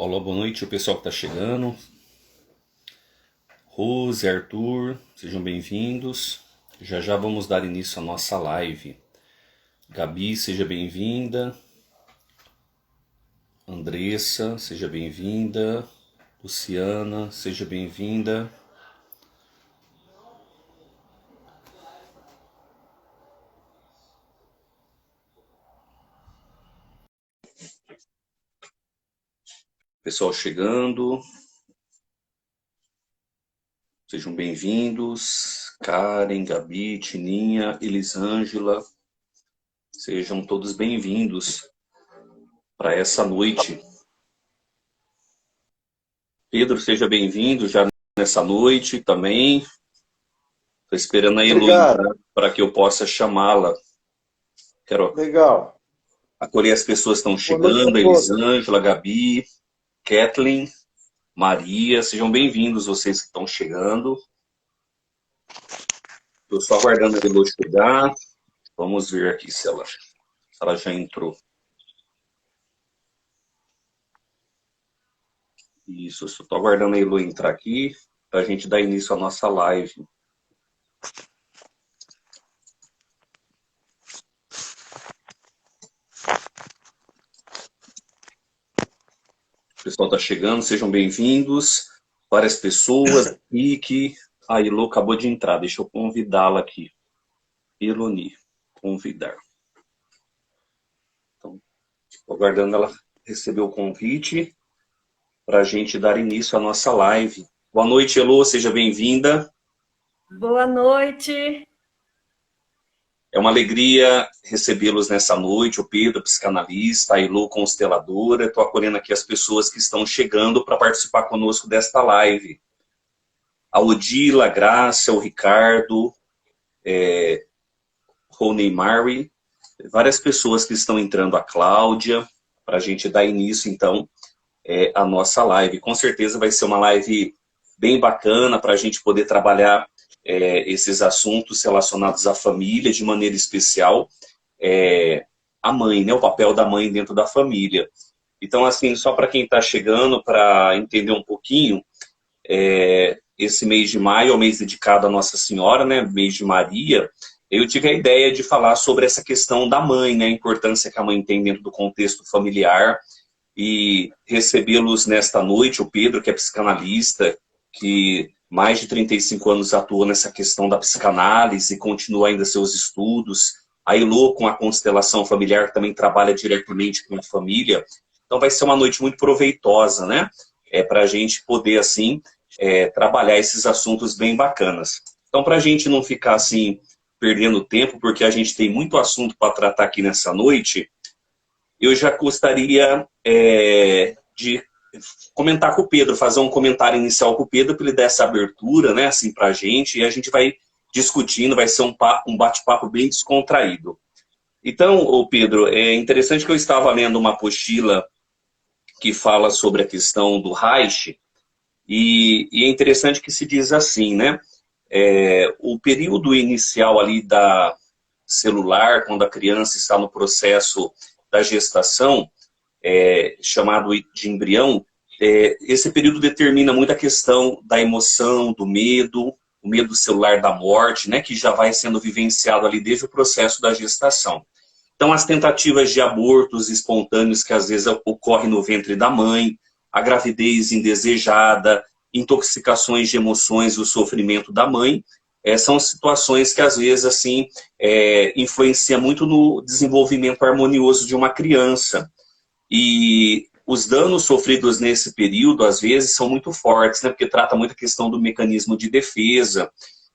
Olá, boa noite, o pessoal que está chegando. Rose, Arthur, sejam bem-vindos. Já já vamos dar início à nossa live. Gabi, seja bem-vinda. Andressa, seja bem-vinda. Luciana, seja bem-vinda. Pessoal chegando. Sejam bem-vindos. Karen, Gabi, Tininha, Elisângela. Sejam todos bem-vindos para essa noite. Pedro, seja bem-vindo já nessa noite também. Estou esperando a Elo entrar para que eu possa chamá-la. Quero Legal. acolher as pessoas que estão Boa noite chegando, a todos. Elisângela, Gabi, Kathleen, Maria. Sejam bem-vindos vocês que estão chegando. Estou só aguardando a Elo chegar. Vamos ver aqui se ela já entrou. Isso, estou aguardando a Elo entrar aqui para a gente dar início à nossa live. O pessoal está chegando, sejam bem-vindos. Várias pessoas, Rick. A Elo acabou de entrar, deixa eu convidá-la aqui. Eloni, convidar. Então, estou aguardando ela receber o convite para a gente dar início à nossa live. Boa noite, Elo, seja bem-vinda. Boa noite. É uma alegria recebê-los nessa noite, o Pedro, psicanalista, a Elo, consteladora. Estou acolhendo aqui as pessoas que estão chegando para participar conosco desta live. A Odila, a Graça, o Ricardo, Rony Mari, várias pessoas que estão entrando, a Cláudia, para a gente dar início, então, à nossa live. Com certeza vai ser uma live bem bacana para a gente poder trabalhar esses assuntos relacionados à família, de maneira especial, a mãe, né, o papel da mãe dentro da família. Então, assim, só para quem está chegando, para entender um pouquinho, esse mês de maio é o mês dedicado à Nossa Senhora, né, mês de Maria. Eu tive a ideia de falar sobre essa questão da mãe, né, a importância que a mãe tem dentro do contexto familiar, e recebê-los nesta noite, o Pedro, que é psicanalista, que mais de 35 anos atua nessa questão da psicanálise e continua ainda seus estudos. A Elo, com a constelação familiar, que também trabalha diretamente com a família. Então vai ser uma noite muito proveitosa, né? Para a gente poder, assim, trabalhar esses assuntos bem bacanas. Então, para a gente não ficar, assim, perdendo tempo, porque a gente tem muito assunto para tratar aqui nessa noite, eu já gostaria de comentar com o Pedro, fazer um comentário inicial com o Pedro, para ele dar essa abertura, né, assim, para a gente, e a gente vai discutindo, vai ser um bate-papo bem descontraído. Então, ô Pedro, é interessante que eu estava lendo uma apostila que fala sobre a questão do Reich, e é interessante que se diz assim, né, o período inicial ali da celular, quando a criança está no processo da gestação, chamado de embrião, esse período determina muito a questão da emoção, do medo, o medo celular da morte, né, que já vai sendo vivenciado ali desde o processo da gestação. Então, as tentativas de abortos espontâneos que às vezes ocorrem no ventre da mãe, a gravidez indesejada, intoxicações de emoções e o sofrimento da mãe, são situações que às vezes assim influenciam muito no desenvolvimento harmonioso de uma criança. E os danos sofridos nesse período, às vezes, são muito fortes, né? Porque trata muito a questão do mecanismo de defesa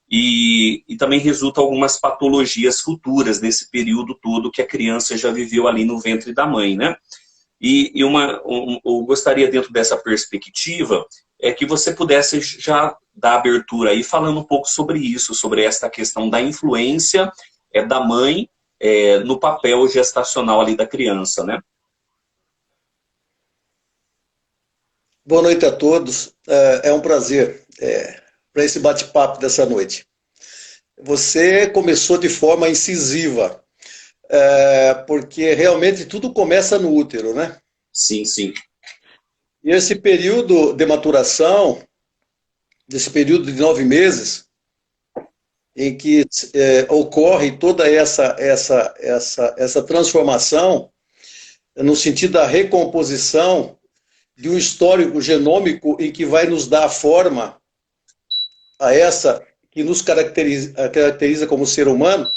e também resulta algumas patologias futuras nesse período todo que a criança já viveu ali no ventre da mãe, né? Eu gostaria, dentro dessa perspectiva, que você pudesse já dar abertura aí, falando um pouco sobre isso, sobre esta questão da influência da mãe no papel gestacional ali da criança, né? Boa noite a todos. É um prazer para esse bate-papo dessa noite. Você começou de forma incisiva, porque realmente tudo começa no útero, né? Sim, sim. E esse período de maturação, desse período de 9 meses, em que ocorre toda essa transformação, no sentido da recomposição de um histórico genômico em que vai nos dar a forma a essa que nos caracteriza como ser humano,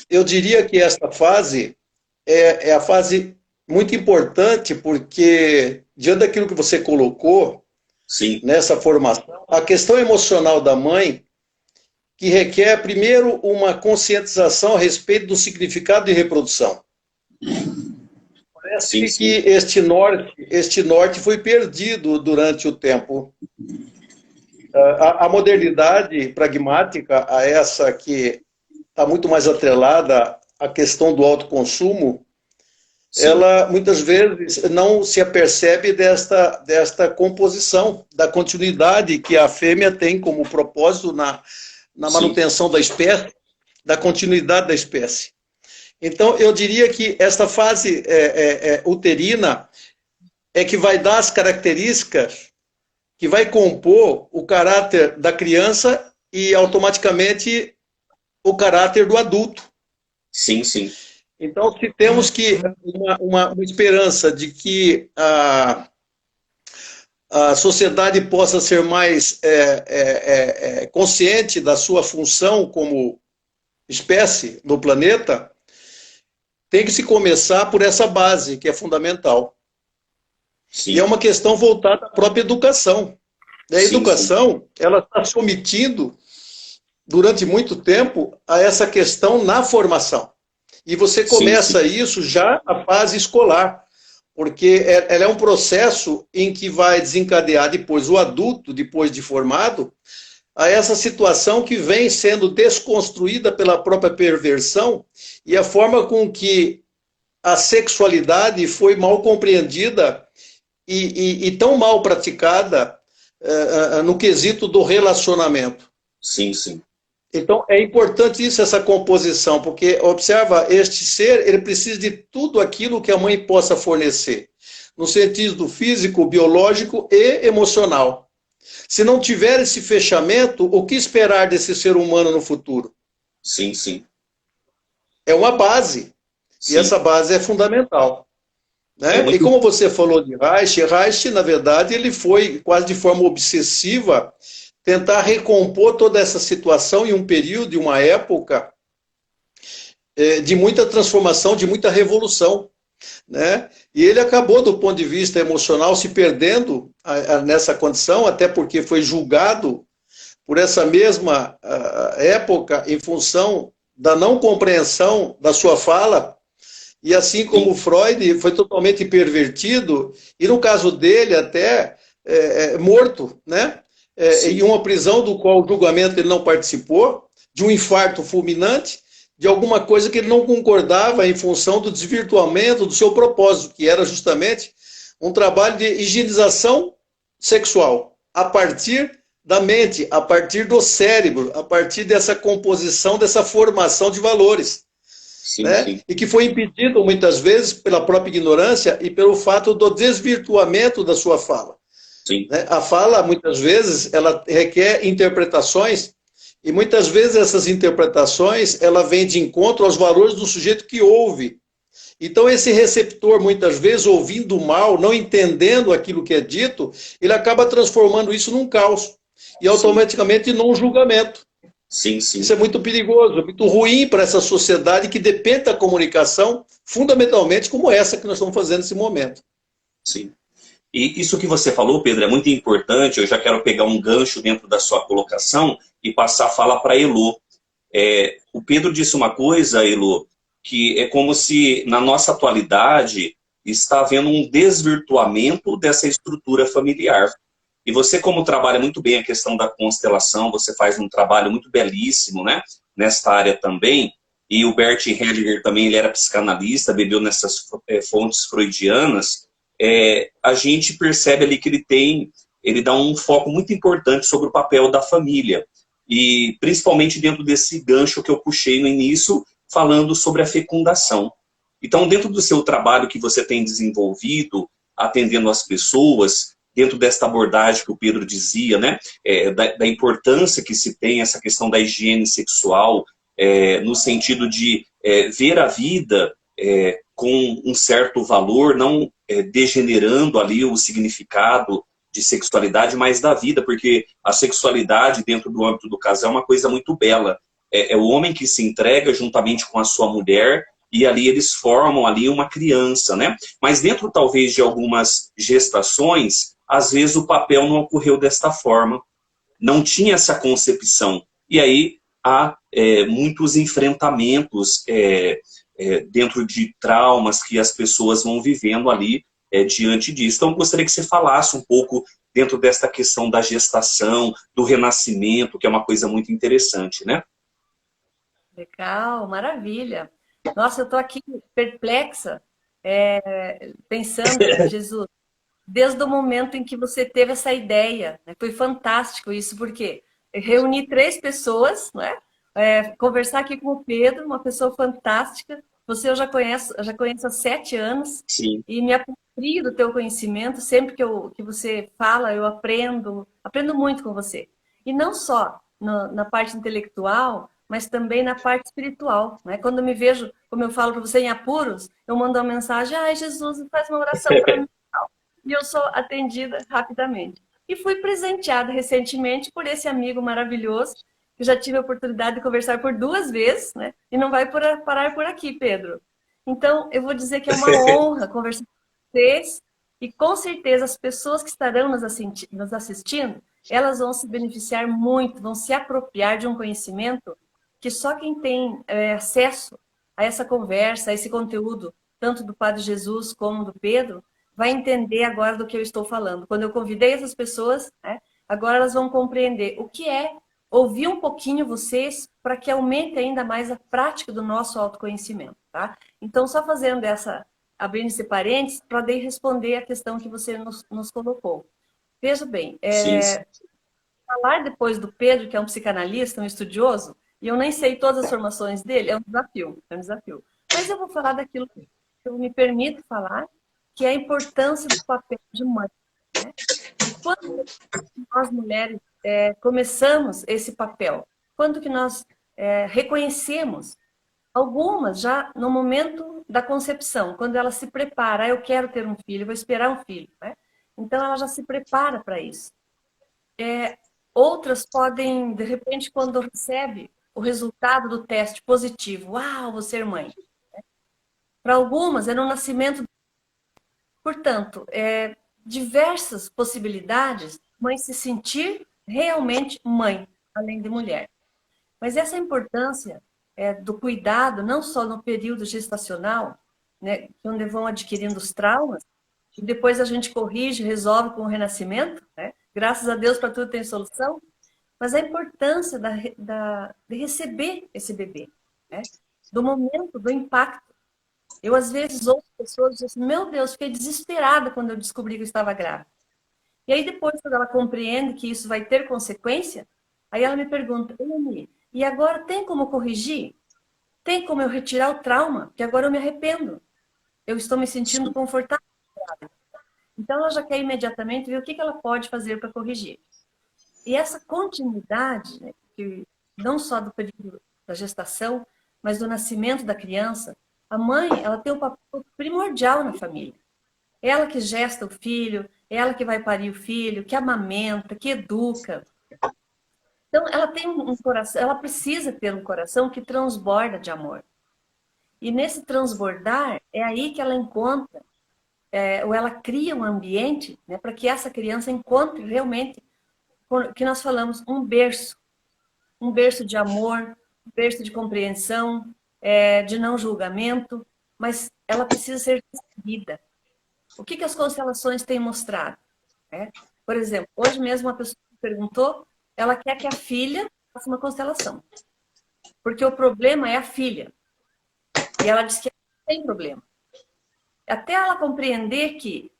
eu diria que essa fase é a fase muito importante, porque, diante daquilo que você colocou, sim, nessa formação, a questão emocional da mãe, que requer, primeiro, uma conscientização a respeito do significado de reprodução. Parece sim. que este norte foi perdido durante o tempo. A modernidade pragmática, a essa que está muito mais atrelada à questão do autoconsumo, sim, ela muitas vezes não se apercebe desta composição, da continuidade que a fêmea tem como propósito na manutenção da espécie, da continuidade da espécie. Então, eu diria que esta fase uterina é que vai dar as características que vai compor o caráter da criança e, automaticamente, o caráter do adulto. Sim, sim. Então, se temos que uma esperança de que a sociedade possa ser mais consciente da sua função como espécie no planeta, tem que se começar por essa base, que é fundamental. Sim. E é uma questão voltada à própria educação. A educação, ela está se omitindo, durante muito tempo, a essa questão na formação. E você começa isso já na fase escolar, porque ela é um processo em que vai desencadear depois o adulto, depois de formado, a essa situação que vem sendo desconstruída pela própria perversão e a forma com que a sexualidade foi mal compreendida e tão mal praticada no quesito do relacionamento. Sim, sim. Então, é importante isso, essa composição, porque, observa, este ser, ele precisa de tudo aquilo que a mãe possa fornecer, no sentido físico, biológico e emocional. Se não tiver esse fechamento, o que esperar desse ser humano no futuro? Sim, sim. É uma base, sim, e essa base é fundamental. Né? E como você falou de Reich, na verdade, ele foi quase de forma obsessiva tentar recompor toda essa situação em um período, em uma época de muita transformação, de muita revolução. Né? E ele acabou, do ponto de vista emocional, se perdendo nessa condição, até porque foi julgado por essa mesma época em função da não compreensão da sua fala, e assim como Freud foi totalmente pervertido, e no caso dele até morto, né? Em uma prisão do qual o julgamento ele não participou, de um infarto fulminante, de alguma coisa que ele não concordava em função do desvirtuamento do seu propósito, que era justamente um trabalho de higienização sexual, a partir da mente, a partir do cérebro, a partir dessa composição, dessa formação de valores. Sim, né? Sim. E que foi impedido muitas vezes pela própria ignorância e pelo fato do desvirtuamento da sua fala. Sim. A fala, muitas vezes, ela requer interpretações, e muitas vezes essas interpretações, ela vem de encontro aos valores do sujeito que ouve. Então, esse receptor, muitas vezes, ouvindo mal, não entendendo aquilo que é dito, ele acaba transformando isso num caos, e automaticamente num julgamento. Sim, sim. Isso é muito perigoso, muito ruim para essa sociedade que depende da comunicação, fundamentalmente como essa que nós estamos fazendo nesse momento. Sim. E isso que você falou, Pedro, é muito importante. Eu já quero pegar um gancho dentro da sua colocação e passar a fala para a Elô. O Pedro disse uma coisa, Elô, que é como se na nossa atualidade está havendo um desvirtuamento dessa estrutura familiar. E você, como trabalha muito bem a questão da constelação, você faz um trabalho muito belíssimo, né, nesta área também. E o Bert Hellinger também, ele era psicanalista, bebeu nessas fontes freudianas. A gente percebe ali que ele dá um foco muito importante sobre o papel da família. E principalmente dentro desse gancho que eu puxei no início, falando sobre a fecundação. Então, dentro do seu trabalho que você tem desenvolvido, atendendo as pessoas, dentro desta abordagem que o Pedro dizia, né, da importância que se tem essa questão da higiene sexual, no sentido de ver a vida com um certo valor, não degenerando ali o significado de sexualidade, mas da vida, porque a sexualidade dentro do âmbito do casal é uma coisa muito bela. É o homem que se entrega juntamente com a sua mulher, e ali eles formam ali uma criança, né? Mas dentro talvez de algumas gestações, às vezes o papel não ocorreu desta forma, não tinha essa concepção. E aí há muitos enfrentamentos dentro de traumas que as pessoas vão vivendo ali diante disso. Então, eu gostaria que você falasse um pouco dentro desta questão da gestação, do renascimento, que é uma coisa muito interessante, né? Legal, maravilha. Nossa, eu estou aqui perplexa, pensando, Jesus, desde o momento em que você teve essa ideia, né? Foi fantástico isso, porque reuni 3 pessoas, né? Conversar aqui com o Pedro, uma pessoa fantástica. Você eu já conheço há 7 anos. Sim. E me aproprio do teu conhecimento. Sempre que você fala, eu aprendo muito com você. E não só na parte intelectual, mas também na parte espiritual, né? Quando eu me vejo, como eu falo para você, em apuros, eu mando uma mensagem: ai, Jesus, faz uma oração para mim. E eu sou atendida rapidamente. E fui presenteada recentemente por esse amigo maravilhoso, que já tive a oportunidade de conversar por 2 vezes, né? E não vai parar por aqui, Pedro. Então, eu vou dizer que é uma honra conversar com vocês, e com certeza as pessoas que estarão nos assistindo, elas vão se beneficiar muito, vão se apropriar de um conhecimento que só quem tem acesso a essa conversa, a esse conteúdo, tanto do Padre Jesus como do Pedro, vai entender agora do que eu estou falando. Quando eu convidei essas pessoas, né, agora elas vão compreender o que é ouvir um pouquinho vocês para que aumente ainda mais a prática do nosso autoconhecimento, tá? Então, só fazendo abrindo esse parênteses, para daí responder a questão que você nos colocou. Veja bem, Sim, sim. falar depois do Pedro, que é um psicanalista, um estudioso, e eu nem sei todas as formações dele, é um desafio. Mas eu vou falar daquilo que eu me permito falar, que é a importância do papel de mãe, né? E quando nós mulheres começamos esse papel, quando que nós reconhecemos, algumas já no momento da concepção, quando ela se prepara: eu quero ter um filho, vou esperar um filho, né? Então ela já se prepara para isso. Outras podem, de repente, quando recebe o resultado do teste positivo: uau, vou ser mãe. Para algumas é no nascimento. Portanto, diversas possibilidades de mãe se sentir realmente mãe, além de mulher. Mas essa importância do cuidado, não só no período gestacional, né, onde vão adquirindo os traumas, e depois a gente corrige, resolve com o renascimento, né? Graças a Deus para tudo tem solução, mas a importância de receber esse bebê, né? Do momento, do impacto. Eu, às vezes, ouço pessoas dizendo assim: meu Deus, fiquei desesperada quando eu descobri que eu estava grávida. E aí, depois, quando ela compreende que isso vai ter consequência, aí ela me pergunta: Amy, e agora tem como corrigir? Tem como eu retirar o trauma? Que agora eu me arrependo. Eu estou me sentindo confortável. Então, ela já quer imediatamente ver o que ela pode fazer para corrigir. E essa continuidade, né, que não só do período da gestação, mas do nascimento da criança, a mãe, ela tem um papel primordial na família. Ela que gesta o filho, ela que vai parir o filho, que amamenta, que educa. Então, ela tem um coração, ela precisa ter um coração que transborda de amor. E nesse transbordar, é aí que ela encontra, ou ela cria um ambiente, né, para que essa criança encontre realmente, o que nós falamos, um berço de amor, um berço de compreensão, de não julgamento, mas ela precisa ser recebida. O que as constelações têm mostrado? Por exemplo, hoje mesmo uma pessoa me perguntou, ela quer que a filha faça uma constelação, porque o problema é a filha. E ela diz que não tem problema. Até ela compreender que,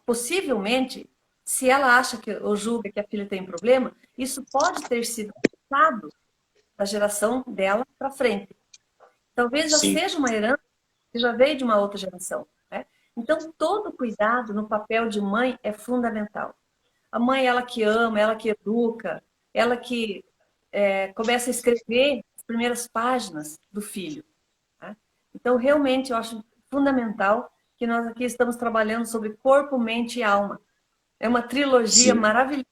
possivelmente, se ela acha que, ou julga que a filha tem problema, isso pode ter sido passado da geração dela para frente. Talvez já Sim. seja uma herança que já veio de uma outra geração, né? Então, todo cuidado no papel de mãe é fundamental. A mãe, ela que ama, ela que educa, ela que começa a escrever as primeiras páginas do filho. Tá? Então, realmente, eu acho fundamental que nós aqui estamos trabalhando sobre corpo, mente e alma. É uma trilogia maravilhosa,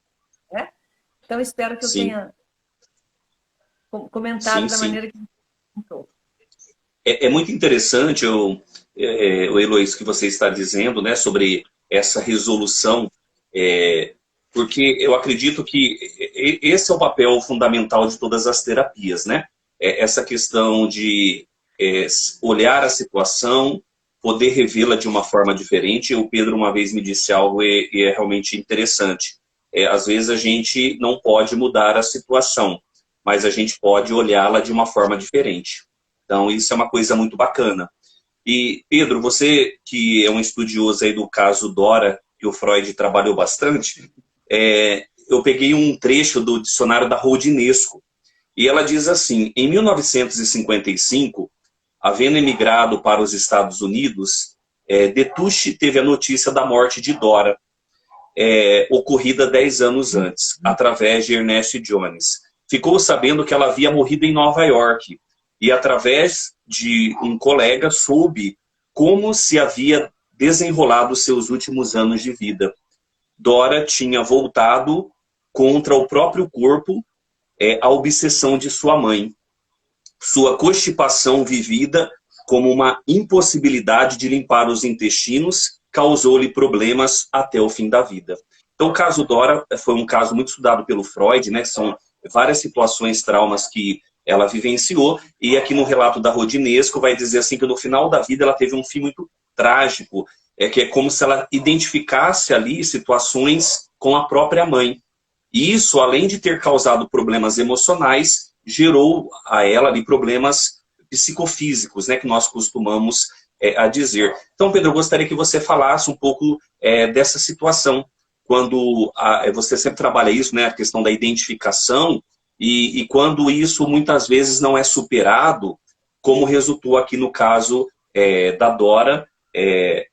né? Então, espero que eu tenha comentado da maneira que comentou. É muito interessante, o Heloísa, que você está dizendo, né, sobre essa resolução, porque eu acredito que esse é o papel fundamental de todas as terapias, né? Essa questão de olhar a situação, poder revê-la de uma forma diferente. O Pedro uma vez me disse algo e é realmente interessante. Às vezes a gente não pode mudar a situação, mas a gente pode olhá-la de uma forma diferente. Então, isso é uma coisa muito bacana. E, Pedro, você que é um estudioso aí do caso Dora, que o Freud trabalhou bastante, eu peguei um trecho do dicionário da Rodinesco, e ela diz assim: em 1955, havendo emigrado para os Estados Unidos, Destouches teve a notícia da morte de Dora, ocorrida 10 anos antes, através de Ernest Jones. Ficou sabendo que ela havia morrido em Nova York, e através de um colega soube como se havia desenrolado seus últimos anos de vida. Dora tinha voltado contra o próprio corpo, a obsessão de sua mãe. Sua constipação vivida como uma impossibilidade de limpar os intestinos causou-lhe problemas até o fim da vida. Então, o caso Dora foi um caso muito estudado pelo Freud, né? São várias situações, traumas que ela vivenciou, e aqui no relato da Rodinesco vai dizer assim que no final da vida ela teve um fim muito trágico, que é como se ela identificasse ali situações com a própria mãe. E isso, além de ter causado problemas emocionais, gerou a ela ali problemas psicofísicos, né, que nós costumamos a dizer. Então, Pedro, eu gostaria que você falasse um pouco dessa situação, quando você sempre trabalha isso, né, a questão da identificação, e quando isso muitas vezes não é superado, como resultou aqui no caso da Dora,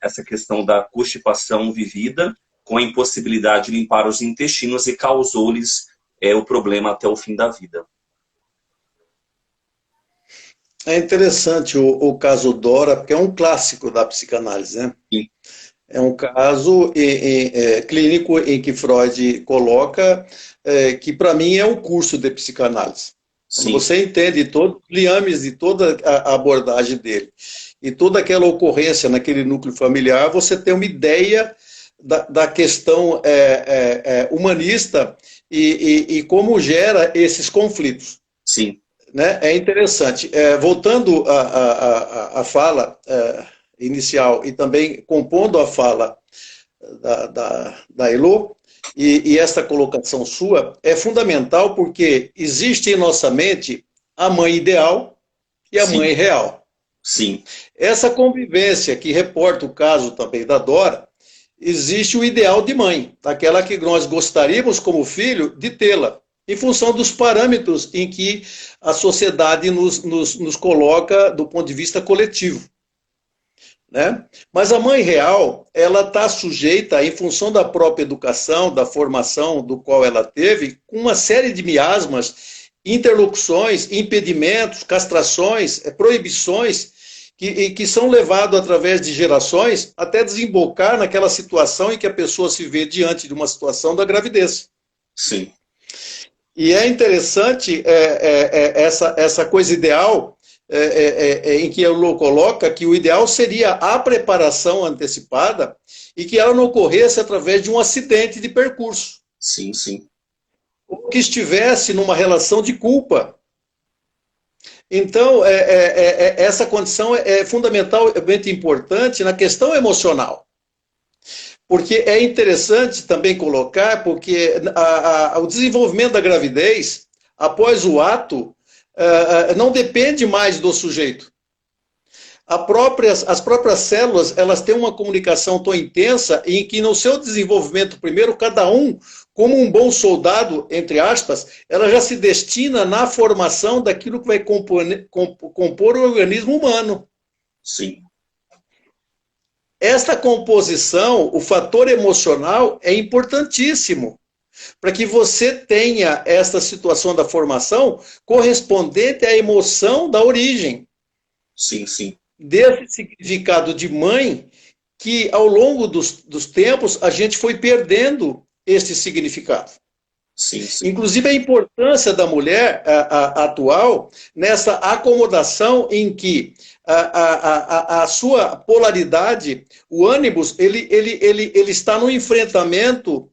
essa questão da constipação vivida, com a impossibilidade de limpar os intestinos, e causou-lhes o problema até o fim da vida. É interessante o caso Dora, porque é um clássico da psicanálise, né? Sim. É um caso clínico em que Freud coloca que, para mim, é um curso de psicanálise. Quando você entende todos os liames de toda a abordagem dele e toda aquela ocorrência naquele núcleo familiar, você tem uma ideia da questão humanista e como gera esses conflitos. Sim. Né? É interessante. Voltando à fala inicial e também compondo a fala da Elo, e essa colocação sua é fundamental porque existe em nossa mente a mãe ideal e a mãe real. Sim. Essa convivência que reporta o caso também da Dora, existe o ideal de mãe, aquela que nós gostaríamos como filho de tê-la, em função dos parâmetros em que a sociedade nos coloca do ponto de vista coletivo. Né? Mas a mãe real, ela está sujeita, em função da própria educação, da formação do qual ela teve, com uma série de miasmas, interlocuções, impedimentos, castrações, proibições, que são levados através de gerações até desembocar naquela situação em que a pessoa se vê diante de uma situação da gravidez. Sim. E é interessante essa coisa ideal, em que ele coloca que o ideal seria a preparação antecipada e que ela não ocorresse através de um acidente de percurso. Sim, sim. Ou que estivesse numa relação de culpa. Então, essa condição é fundamentalmente importante na questão emocional. Porque é interessante também colocar, porque o desenvolvimento da gravidez, após o ato, não depende mais do sujeito. As próprias células, elas têm uma comunicação tão intensa em que no seu desenvolvimento primeiro, cada um, como um bom soldado, entre aspas, ela já se destina na formação daquilo que vai compor o organismo humano. Sim. esta composição, o fator emocional é importantíssimo para que você tenha esta situação da formação correspondente à emoção da origem. Sim, sim. Desse significado de mãe que, ao longo dos tempos, a gente foi perdendo este significado. Sim, sim. Inclusive, a importância da mulher atual nessa acomodação em que a sua polaridade, o ânimos, ele está no enfrentamento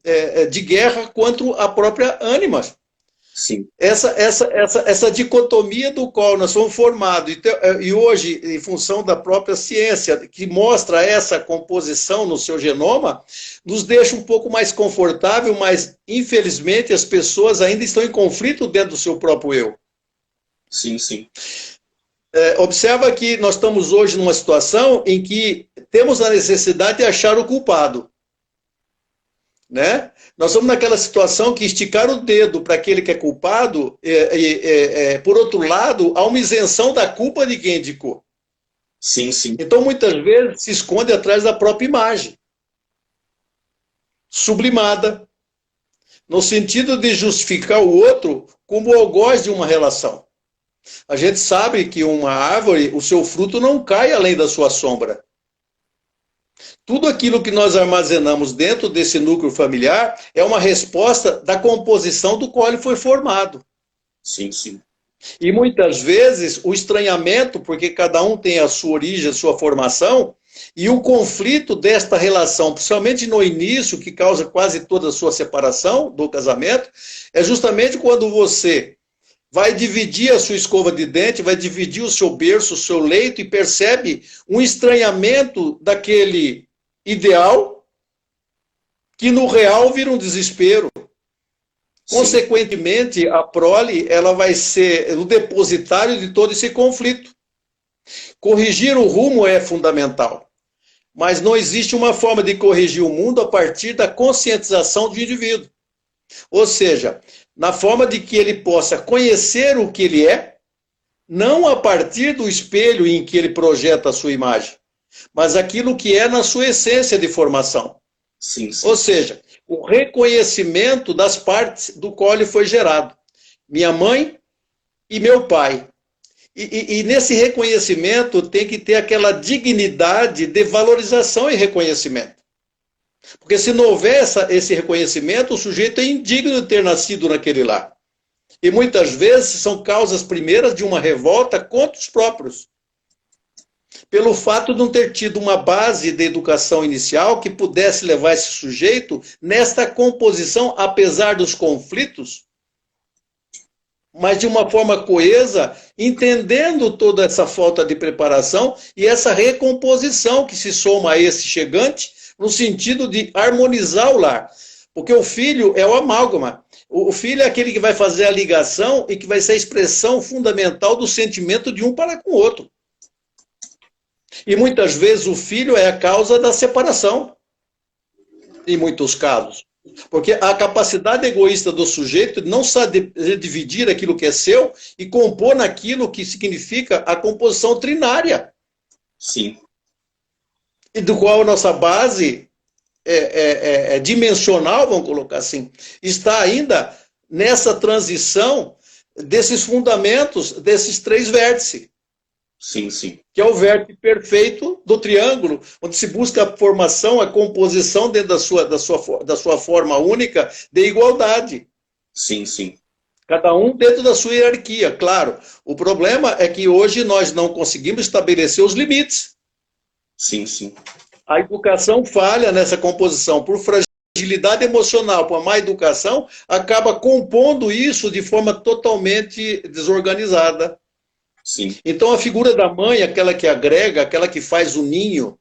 de guerra contra a própria ânima. Sim. Essa dicotomia do qual nós fomos formados, e hoje, em função da própria ciência, que mostra essa composição no seu genoma, nos deixa um pouco mais confortável, mas, infelizmente, as pessoas ainda estão em conflito dentro do seu próprio eu. Sim, sim. Observa que nós estamos hoje numa situação em que temos a necessidade de achar o culpado. Né? Nós estamos naquela situação que esticar o dedo para aquele que é culpado, por outro lado, há uma isenção da culpa de quem indicou. Sim, sim. Então, muitas vezes, se esconde atrás da própria imagem. Sublimada. No sentido de justificar o outro como algoz de uma relação. A gente sabe que uma árvore, o seu fruto não cai além da sua sombra. Tudo aquilo que nós armazenamos dentro desse núcleo familiar é uma resposta da composição do qual ele foi formado. Sim, sim. E muitas vezes o estranhamento, porque cada um tem a sua origem, a sua formação, e o conflito desta relação, principalmente no início, que causa quase toda a sua separação do casamento, é justamente quando você vai dividir a sua escova de dente, vai dividir o seu berço, o seu leito, e percebe um estranhamento daquele ideal, que no real vira um desespero. Sim. Consequentemente, a prole ela vai ser o depositário de todo esse conflito. Corrigir o rumo é fundamental, mas não existe uma forma de corrigir o mundo a partir da conscientização do indivíduo. Ou seja, na forma de que ele possa conhecer o que ele é, não a partir do espelho em que ele projeta a sua imagem, mas aquilo que é na sua essência de formação. Sim, sim. Ou seja, o reconhecimento das partes do qual ele foi gerado. Minha mãe e meu pai. E nesse reconhecimento tem que ter aquela dignidade de valorização e reconhecimento. Porque se não houver esse reconhecimento, o sujeito é indigno de ter nascido naquele lar. E muitas vezes são causas primeiras de uma revolta contra os próprios. Pelo fato de não ter tido uma base de educação inicial que pudesse levar esse sujeito nesta composição, apesar dos conflitos, mas de uma forma coesa, entendendo toda essa falta de preparação e essa recomposição que se soma a esse chegante, no sentido de harmonizar o lar. Porque o filho é o amálgama. O filho é aquele que vai fazer a ligação e que vai ser a expressão fundamental do sentimento de um para com o outro. E muitas vezes o filho é a causa da separação, em muitos casos. Porque a capacidade egoísta do sujeito não sabe dividir aquilo que é seu e compor naquilo que significa a composição trinária. Sim. E do qual a nossa base dimensional, vamos colocar assim, está ainda nessa transição desses fundamentos, desses três vértices. Sim, sim. Que é o vértice perfeito do triângulo, onde se busca a formação, a composição dentro da sua forma única de igualdade. Sim, sim. Cada um dentro da sua hierarquia, claro. O problema é que hoje nós não conseguimos estabelecer os limites. Sim, sim. A educação falha nessa composição. Por fragilidade emocional, por má educação, acaba compondo isso de forma totalmente desorganizada. Sim. Então a figura da mãe, aquela que agrega, aquela que faz o ninho,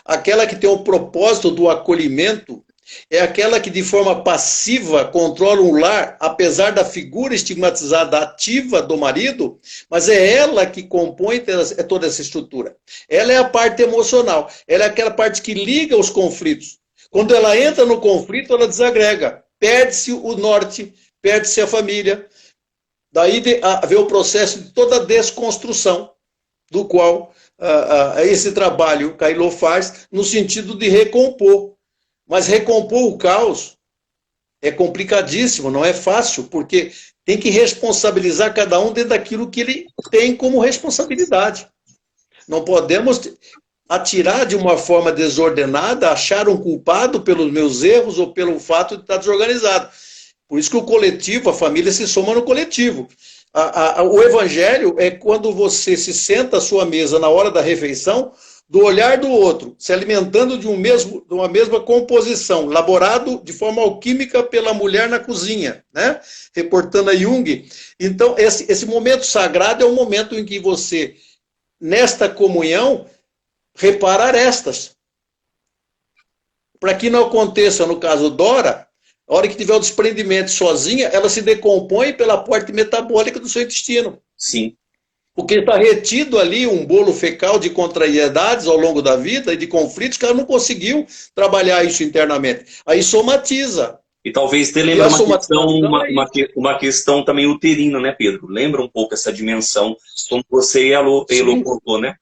aquela que tem o propósito do acolhimento, é aquela que de forma passiva controla um lar, apesar da figura estigmatizada ativa do marido, mas é ela que compõe toda essa estrutura. Ela é a parte emocional, ela é aquela parte que liga os conflitos. Quando ela entra no conflito, ela desagrega, perde-se o norte, perde-se a família. Daí vem o processo de toda a desconstrução, do qual esse trabalho que a Ilô faz no sentido de recompor. Mas recompor o caos é complicadíssimo, não é fácil, porque tem que responsabilizar cada um dentro daquilo que ele tem como responsabilidade. Não podemos atirar de uma forma desordenada, achar um culpado pelos meus erros ou pelo fato de estar desorganizado. Por isso que o coletivo, a família se soma no coletivo. O evangelho é quando você se senta à sua mesa na hora da refeição, do olhar do outro, se alimentando de uma mesma composição, elaborado de forma alquímica pela mulher na cozinha, né? Reportando a Jung. Então, esse momento sagrado é o momento em que você, nesta comunhão, repara arestas. Para que não aconteça, no caso Dora, a hora que tiver o desprendimento sozinha, ela se decompõe pela parte metabólica do seu intestino. Sim. Porque está retido ali um bolo fecal de contrariedades ao longo da vida e de conflitos que ela não conseguiu trabalhar isso internamente. Aí somatiza. E talvez te lembre uma questão também uterina, né, Pedro? Lembra um pouco essa dimensão, como você e a Elô colocou, né?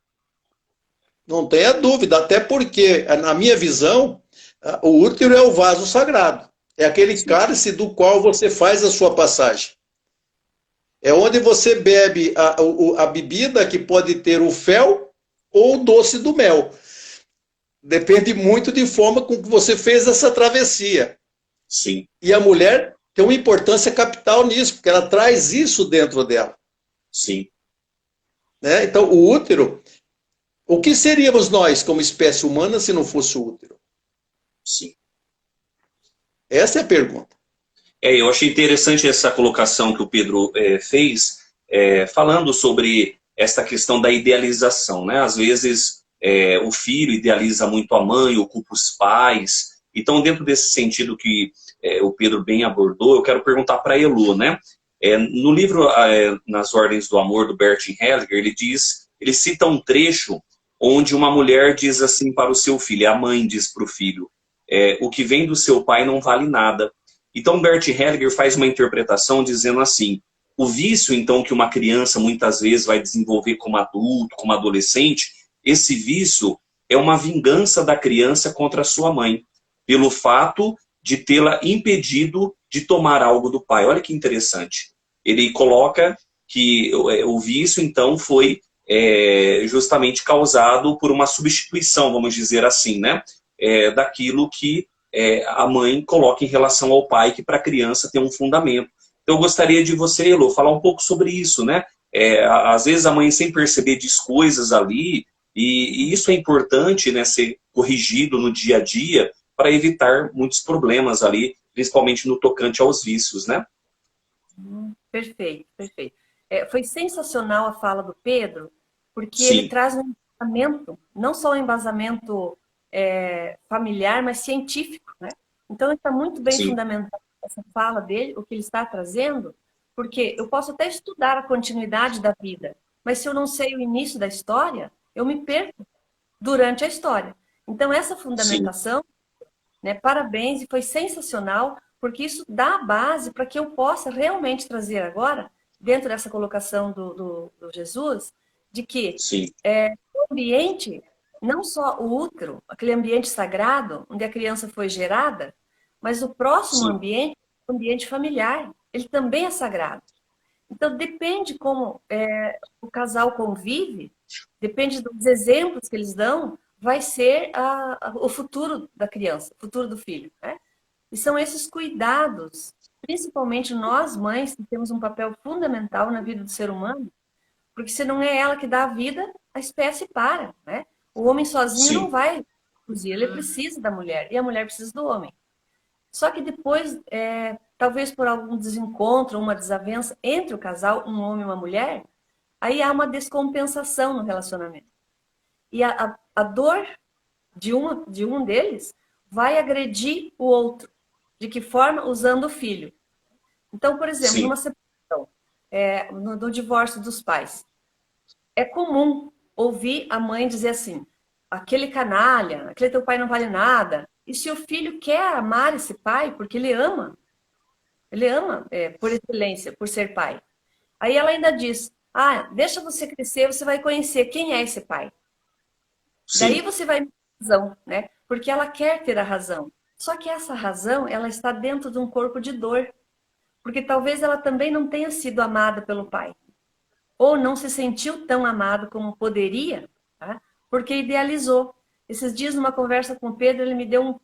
Não tenha dúvida, até porque, na minha visão, o útero é o vaso sagrado. É aquele cálice do qual você faz a sua passagem. É onde você bebe a bebida que pode ter o fel ou o doce do mel. Depende muito de forma com que você fez essa travessia. Sim. E a mulher tem uma importância capital nisso, porque ela traz isso dentro dela. Sim. Né? Então, o útero... O que seríamos nós como espécie humana se não fosse o útero? Sim. Essa é a pergunta. Eu achei interessante essa colocação que o Pedro fez, falando sobre essa questão da idealização, né? Às vezes o filho idealiza muito a mãe, ocupa os pais. Então, dentro desse sentido que o Pedro bem abordou, eu quero perguntar para a Elô, né? No livro Nas Ordens do Amor, do Bert Hellinger, ele cita um trecho onde uma mulher diz assim para o seu filho, a mãe diz para o filho, o que vem do seu pai não vale nada. Então, Bert Hellinger faz uma interpretação dizendo assim, o vício, então, que uma criança muitas vezes vai desenvolver como adulto, como adolescente, esse vício é uma vingança da criança contra a sua mãe, pelo fato de tê-la impedido de tomar algo do pai. Olha que interessante. Ele coloca que o vício, então, foi justamente causado por uma substituição, vamos dizer assim, né? Daquilo que a mãe coloca em relação ao pai, que para a criança tem um fundamento. Então, eu gostaria de você, Elô, falar um pouco sobre isso, né? Às vezes a mãe, sem perceber, diz coisas ali, e isso é importante, né, ser corrigido no dia a dia para evitar muitos problemas ali, principalmente no tocante aos vícios, né? Perfeito, perfeito. Foi sensacional a fala do Pedro, porque Sim. ele traz um embasamento, não só um embasamento familiar, mas científico, né? Então, está muito bem Sim. fundamentado essa fala dele, o que ele está trazendo, porque eu posso até estudar a continuidade da vida, mas se eu não sei o início da história, eu me perco durante a história. Então, essa fundamentação, né, parabéns, e foi sensacional, porque isso dá a base para que eu possa realmente trazer agora, dentro dessa colocação do Jesus, de que o ambiente, não só o útero, aquele ambiente sagrado, onde a criança foi gerada, mas o próximo ambiente, o ambiente familiar, ele também é sagrado. Então, depende como o casal convive, depende dos exemplos que eles dão, vai ser o futuro da criança, o futuro do filho, né? E são esses cuidados, principalmente nós, mães, que temos um papel fundamental na vida do ser humano, porque se não é ela que dá a vida, a espécie para, né? O homem sozinho não vai produzir, ele precisa da mulher, e a mulher precisa do homem. Só que depois, talvez por algum desencontro, uma desavença entre o casal, um homem e uma mulher, aí há uma descompensação no relacionamento. E a dor de um deles vai agredir o outro. De que forma? Usando o filho. Então, por exemplo, numa separação, no divórcio dos pais, é comum ouvir a mãe dizer assim, aquele canalha, aquele teu pai não vale nada. E se o filho quer amar esse pai, porque ele ama por excelência, por ser pai. Aí ela ainda diz, deixa você crescer, você vai conhecer quem é esse pai. Daí você vai ter razão, né? Porque ela quer ter a razão. Só que essa razão, ela está dentro de um corpo de dor. Porque talvez ela também não tenha sido amada pelo pai. Ou não se sentiu tão amado como poderia, tá? Porque idealizou. Esses dias, numa conversa com o Pedro, ele me deu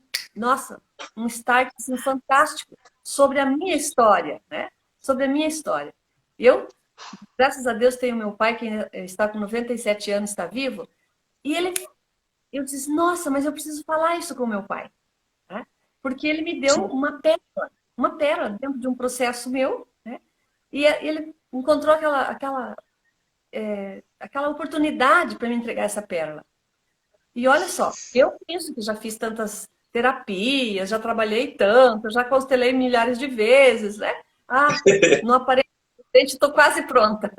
um start assim, fantástico sobre a minha história, né? Sobre a minha história. Eu, graças a Deus, tenho meu pai, que está com 97 anos, está vivo, e eu disse, nossa, mas eu preciso falar isso com meu pai. Tá? Porque ele me deu uma pérola dentro de um processo meu, né? E ele encontrou aquela oportunidade para me entregar essa pérola. E olha só, eu penso que já fiz tantas terapias, já trabalhei tanto, já constelei milhares de vezes, né? No aparelho, estou quase pronta.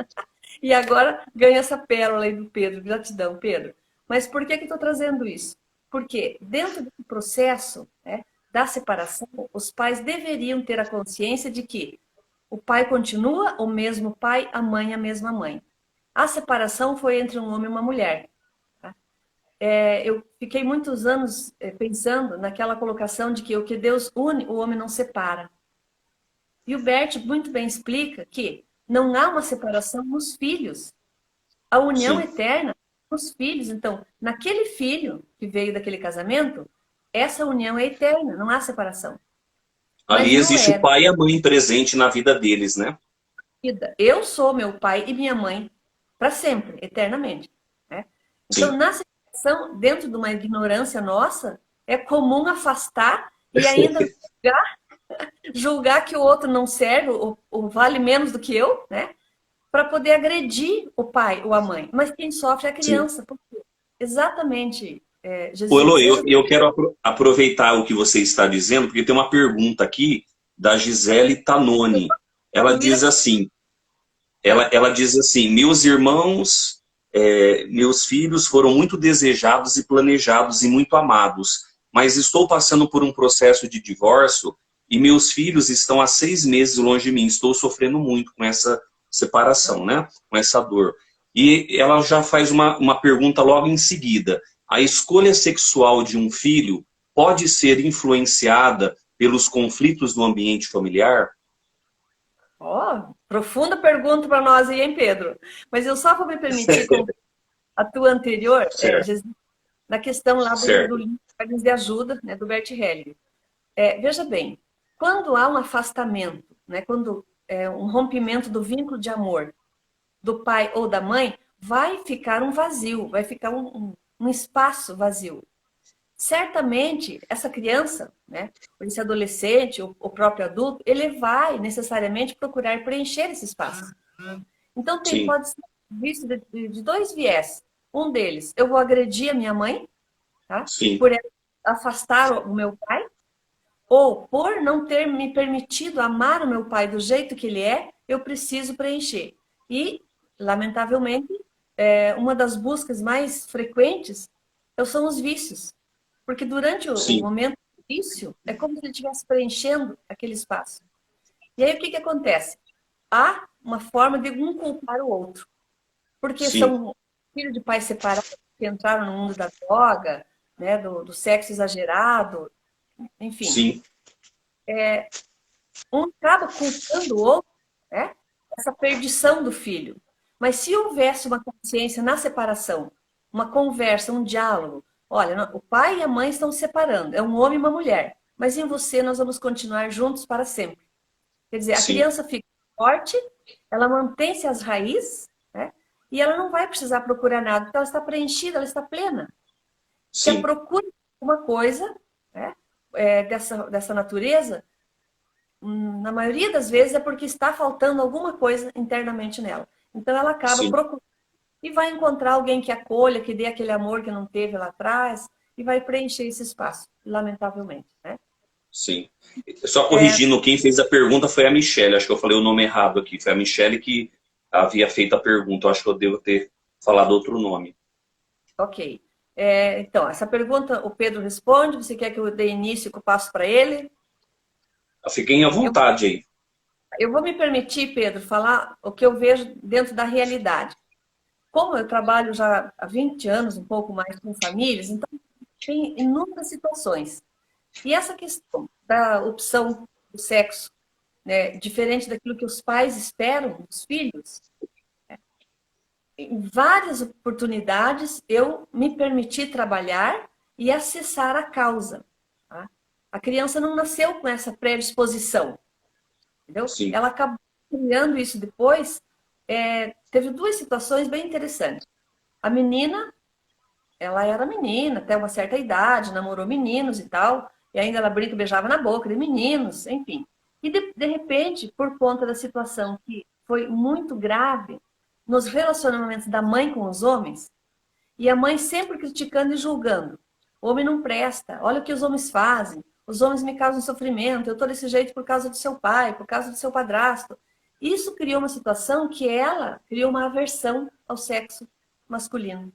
E agora ganho essa pérola aí do Pedro. Gratidão, Pedro. Mas por que estou trazendo isso? Porque dentro do processo, né, da separação, os pais deveriam ter a consciência de que o pai continua o mesmo pai, a mãe a mesma mãe. A separação foi entre um homem e uma mulher. Tá? Eu fiquei muitos anos pensando naquela colocação de que o que Deus une, o homem não separa. E o Bert muito bem explica que não há uma separação nos filhos. A união eterna nos filhos. Então, naquele filho que veio daquele casamento, essa união é eterna, não há separação. Ali existe o pai e a mãe presente na vida deles, né? Eu sou meu pai e minha mãe para sempre, eternamente. Né? Então, na separação, dentro de uma ignorância nossa, é comum afastar e ainda julgar que o outro não serve ou vale menos do que eu, né? Para poder agredir o pai ou a mãe. Mas quem sofre é a criança. Porque exatamente, Jesus. Elô, eu quero aproveitar o que você está dizendo, porque tem uma pergunta aqui da Gisele Tanoni. Ela diz assim, meus irmãos, meus filhos foram muito desejados e planejados e muito amados, mas estou passando por um processo de divórcio e meus filhos estão há 6 meses longe de mim. Estou sofrendo muito com essa separação, né? Com essa dor. E ela já faz uma pergunta logo em seguida. A escolha sexual de um filho pode ser influenciada pelos conflitos no ambiente familiar? Profunda pergunta para nós aí, hein, Pedro? Mas eu só vou me permitir, com a tua anterior, na questão lá do livro de ajuda, né, do Bert Hellinger. Veja bem, quando há um afastamento, né, quando um rompimento do vínculo de amor do pai ou da mãe, vai ficar um vazio, vai ficar um espaço vazio. Certamente, essa criança, né, esse adolescente, o próprio adulto, ele vai necessariamente procurar preencher esse espaço. Então, pode ser visto de 2 viés. Um deles, eu vou agredir a minha mãe, tá? Por afastar o meu pai, ou por não ter me permitido amar o meu pai do jeito que ele é, eu preciso preencher. E, lamentavelmente, uma das buscas mais frequentes são os vícios. Porque durante o momento do vício, é como se ele estivesse preenchendo aquele espaço. E aí o que acontece? Há uma forma de um culpar o outro. Porque são filhos de pais separados que entraram no mundo da droga, né, do sexo exagerado, enfim. Um acaba culpando o outro, né, essa perdição do filho. Mas se houvesse uma consciência na separação, uma conversa, um diálogo, olha, o pai e a mãe estão se separando, é um homem e uma mulher, mas em você nós vamos continuar juntos para sempre. Quer dizer, a criança fica forte, ela mantém-se as raízes, né, e ela não vai precisar procurar nada, porque ela está preenchida, ela está plena. Se ela procura uma coisa, né, dessa natureza, na maioria das vezes é porque está faltando alguma coisa internamente nela. Então ela acaba procurando e vai encontrar alguém que acolha, que dê aquele amor que não teve lá atrás e vai preencher esse espaço, lamentavelmente, né? Sim. Só corrigindo, quem fez a pergunta foi a Michelle. Acho que eu falei o nome errado aqui. Foi a Michelle que havia feito a pergunta. Eu acho que eu devo ter falado outro nome. Ok. Então, essa pergunta o Pedro responde. Você quer que eu dê início e que eu passo para ele? Fiquem à vontade aí. Eu vou me permitir, Pedro, falar o que eu vejo dentro da realidade. como eu trabalho já há 20 anos, um pouco mais com famílias, então tem inúmeras situações. E essa questão da opção do sexo, né, diferente daquilo que os pais esperam dos filhos, em várias oportunidades eu me permiti trabalhar e acessar a causa. Tá? A criança não nasceu com essa predisposição, entendeu? Sim. Ela acabou criando isso depois. Teve duas situações bem interessantes. A menina, ela era menina até uma certa idade, namorou meninos e tal, e ainda ela brinca, beijava na boca de meninos, enfim. E de repente, por conta da situação que foi muito grave nos relacionamentos da mãe com os homens, e a mãe sempre criticando e julgando. O homem não presta, olha o que os homens fazem, os homens me causam sofrimento, eu estou desse jeito por causa do seu pai, por causa do seu padrasto. Isso criou uma situação que ela criou uma aversão ao sexo masculino.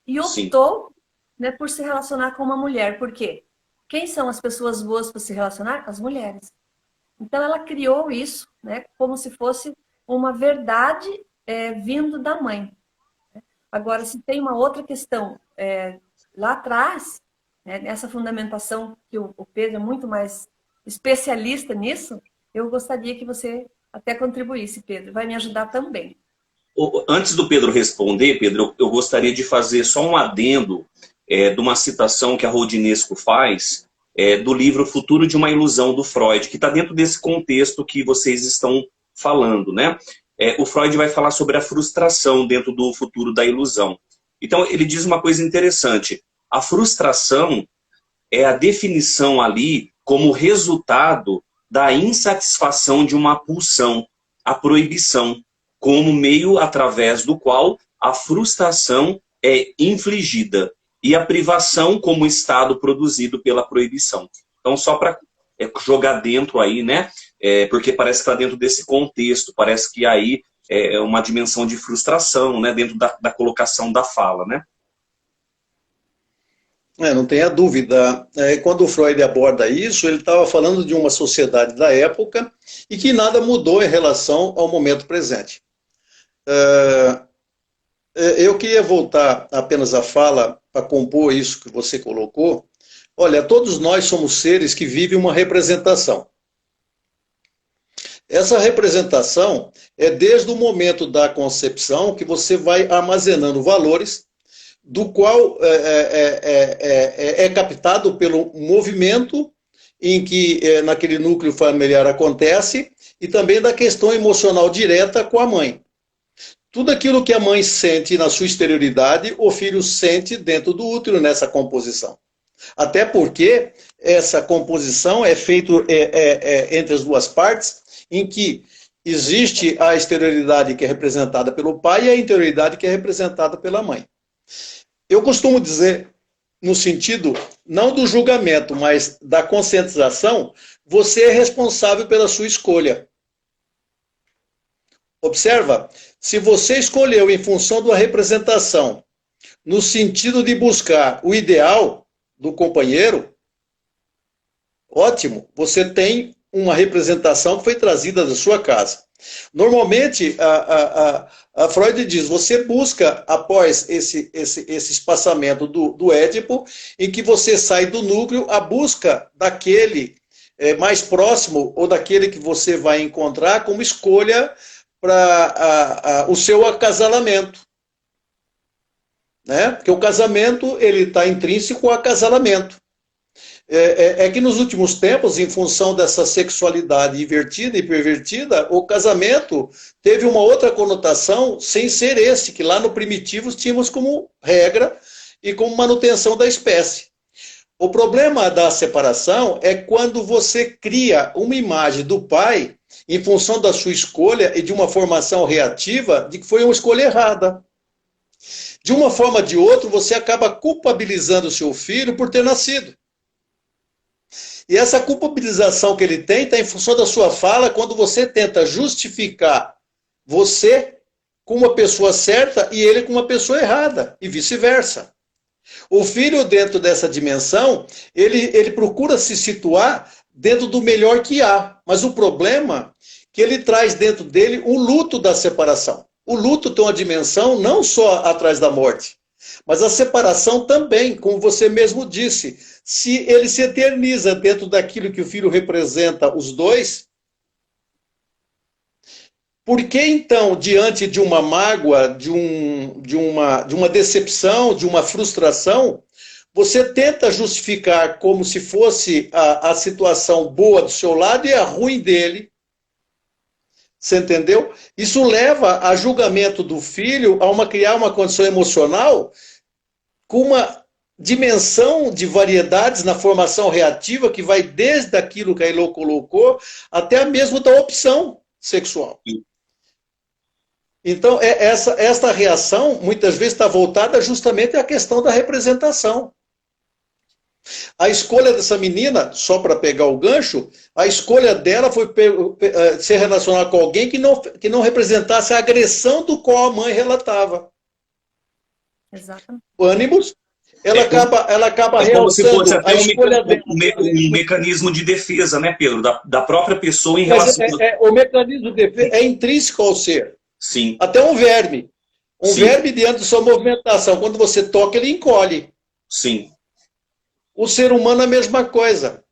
E optou, né, por se relacionar com uma mulher. Por quê? Quem são as pessoas boas para se relacionar? As mulheres. Então ela criou isso, né, como se fosse uma verdade vindo da mãe. Agora, se tem uma outra questão lá atrás, né, nessa fundamentação, que o Pedro é muito mais especialista nisso, eu gostaria que você até contribuísse, Pedro. Vai me ajudar também. Antes do Pedro responder, Pedro, eu gostaria de fazer só um adendo de uma citação que a Rodinesco faz do livro Futuro de uma Ilusão, do Freud, que está dentro desse contexto que vocês estão falando, né? O Freud vai falar sobre a frustração dentro do futuro da ilusão. Então, ele diz uma coisa interessante. A frustração é a definição ali como resultado da insatisfação de uma pulsão, a proibição, como meio através do qual a frustração é infligida e a privação como estado produzido pela proibição. Então, só para jogar dentro aí, né? Porque parece que está dentro desse contexto, parece que aí é uma dimensão de frustração, né? Dentro da colocação da fala, né? Não tenha dúvida. Quando o Freud aborda isso, ele estava falando de uma sociedade da época e que nada mudou em relação ao momento presente. Eu queria voltar apenas à fala para compor isso que você colocou. Olha, todos nós somos seres que vivem uma representação. Essa representação é desde o momento da concepção que você vai armazenando valores, do qual é captado pelo movimento em que naquele núcleo familiar acontece e também da questão emocional direta com a mãe. Tudo aquilo que a mãe sente na sua exterioridade, o filho sente dentro do útero nessa composição. Até porque essa composição é feita entre as duas partes, em que existe a exterioridade que é representada pelo pai e a interioridade que é representada pela mãe. Eu costumo dizer, no sentido não do julgamento, mas da conscientização, você é responsável pela sua escolha. Observa, se você escolheu em função da representação, no sentido de buscar o ideal do companheiro, ótimo, você tem uma representação que foi trazida da sua casa. Normalmente, a Freud diz, você busca, após esse espaçamento do Édipo, em que você sai do núcleo, a busca daquele mais próximo, ou daquele que você vai encontrar como escolha para o seu acasalamento. Né? Porque o casamento ele está intrínseco ao acasalamento. É que nos últimos tempos, em função dessa sexualidade invertida e pervertida, o casamento teve uma outra conotação sem ser esse, que lá no Primitivos tínhamos como regra e como manutenção da espécie. O problema da separação é quando você cria uma imagem do pai em função da sua escolha e de uma formação reativa de que foi uma escolha errada. De uma forma ou de outra, você acaba culpabilizando o seu filho por ter nascido. E essa culpabilização que ele tem está em função da sua fala quando você tenta justificar você com uma pessoa certa e ele com uma pessoa errada, e vice-versa. O filho, dentro dessa dimensão, ele procura se situar dentro do melhor que há. Mas o problema é que ele traz dentro dele o luto da separação. O luto tem uma dimensão não só atrás da morte, mas a separação também, como você mesmo disse. Se ele se eterniza dentro daquilo que o filho representa os dois, por que então, diante de uma mágoa, de uma decepção, de uma frustração, você tenta justificar como se fosse a situação boa do seu lado e a ruim dele? Você entendeu? Isso leva a julgamento do filho a criar uma condição emocional com uma dimensão de variedades na formação reativa que vai desde aquilo que a Elo colocou até mesmo da opção sexual. Então, esta reação muitas vezes está voltada justamente à questão da representação. A escolha dessa menina, só para pegar o gancho, a escolha dela foi se relacionar com alguém que não representasse a agressão do qual a mãe relatava. Exatamente. O ânimos, ela acaba realçando a escolha dela. Um mecanismo de defesa, né, Pedro? Da própria pessoa em relação... O mecanismo de defesa é intrínseco ao ser. Sim. Até um verme. Verme, diante de sua movimentação, quando você toca, ele encolhe. Sim. O ser humano é a mesma coisa.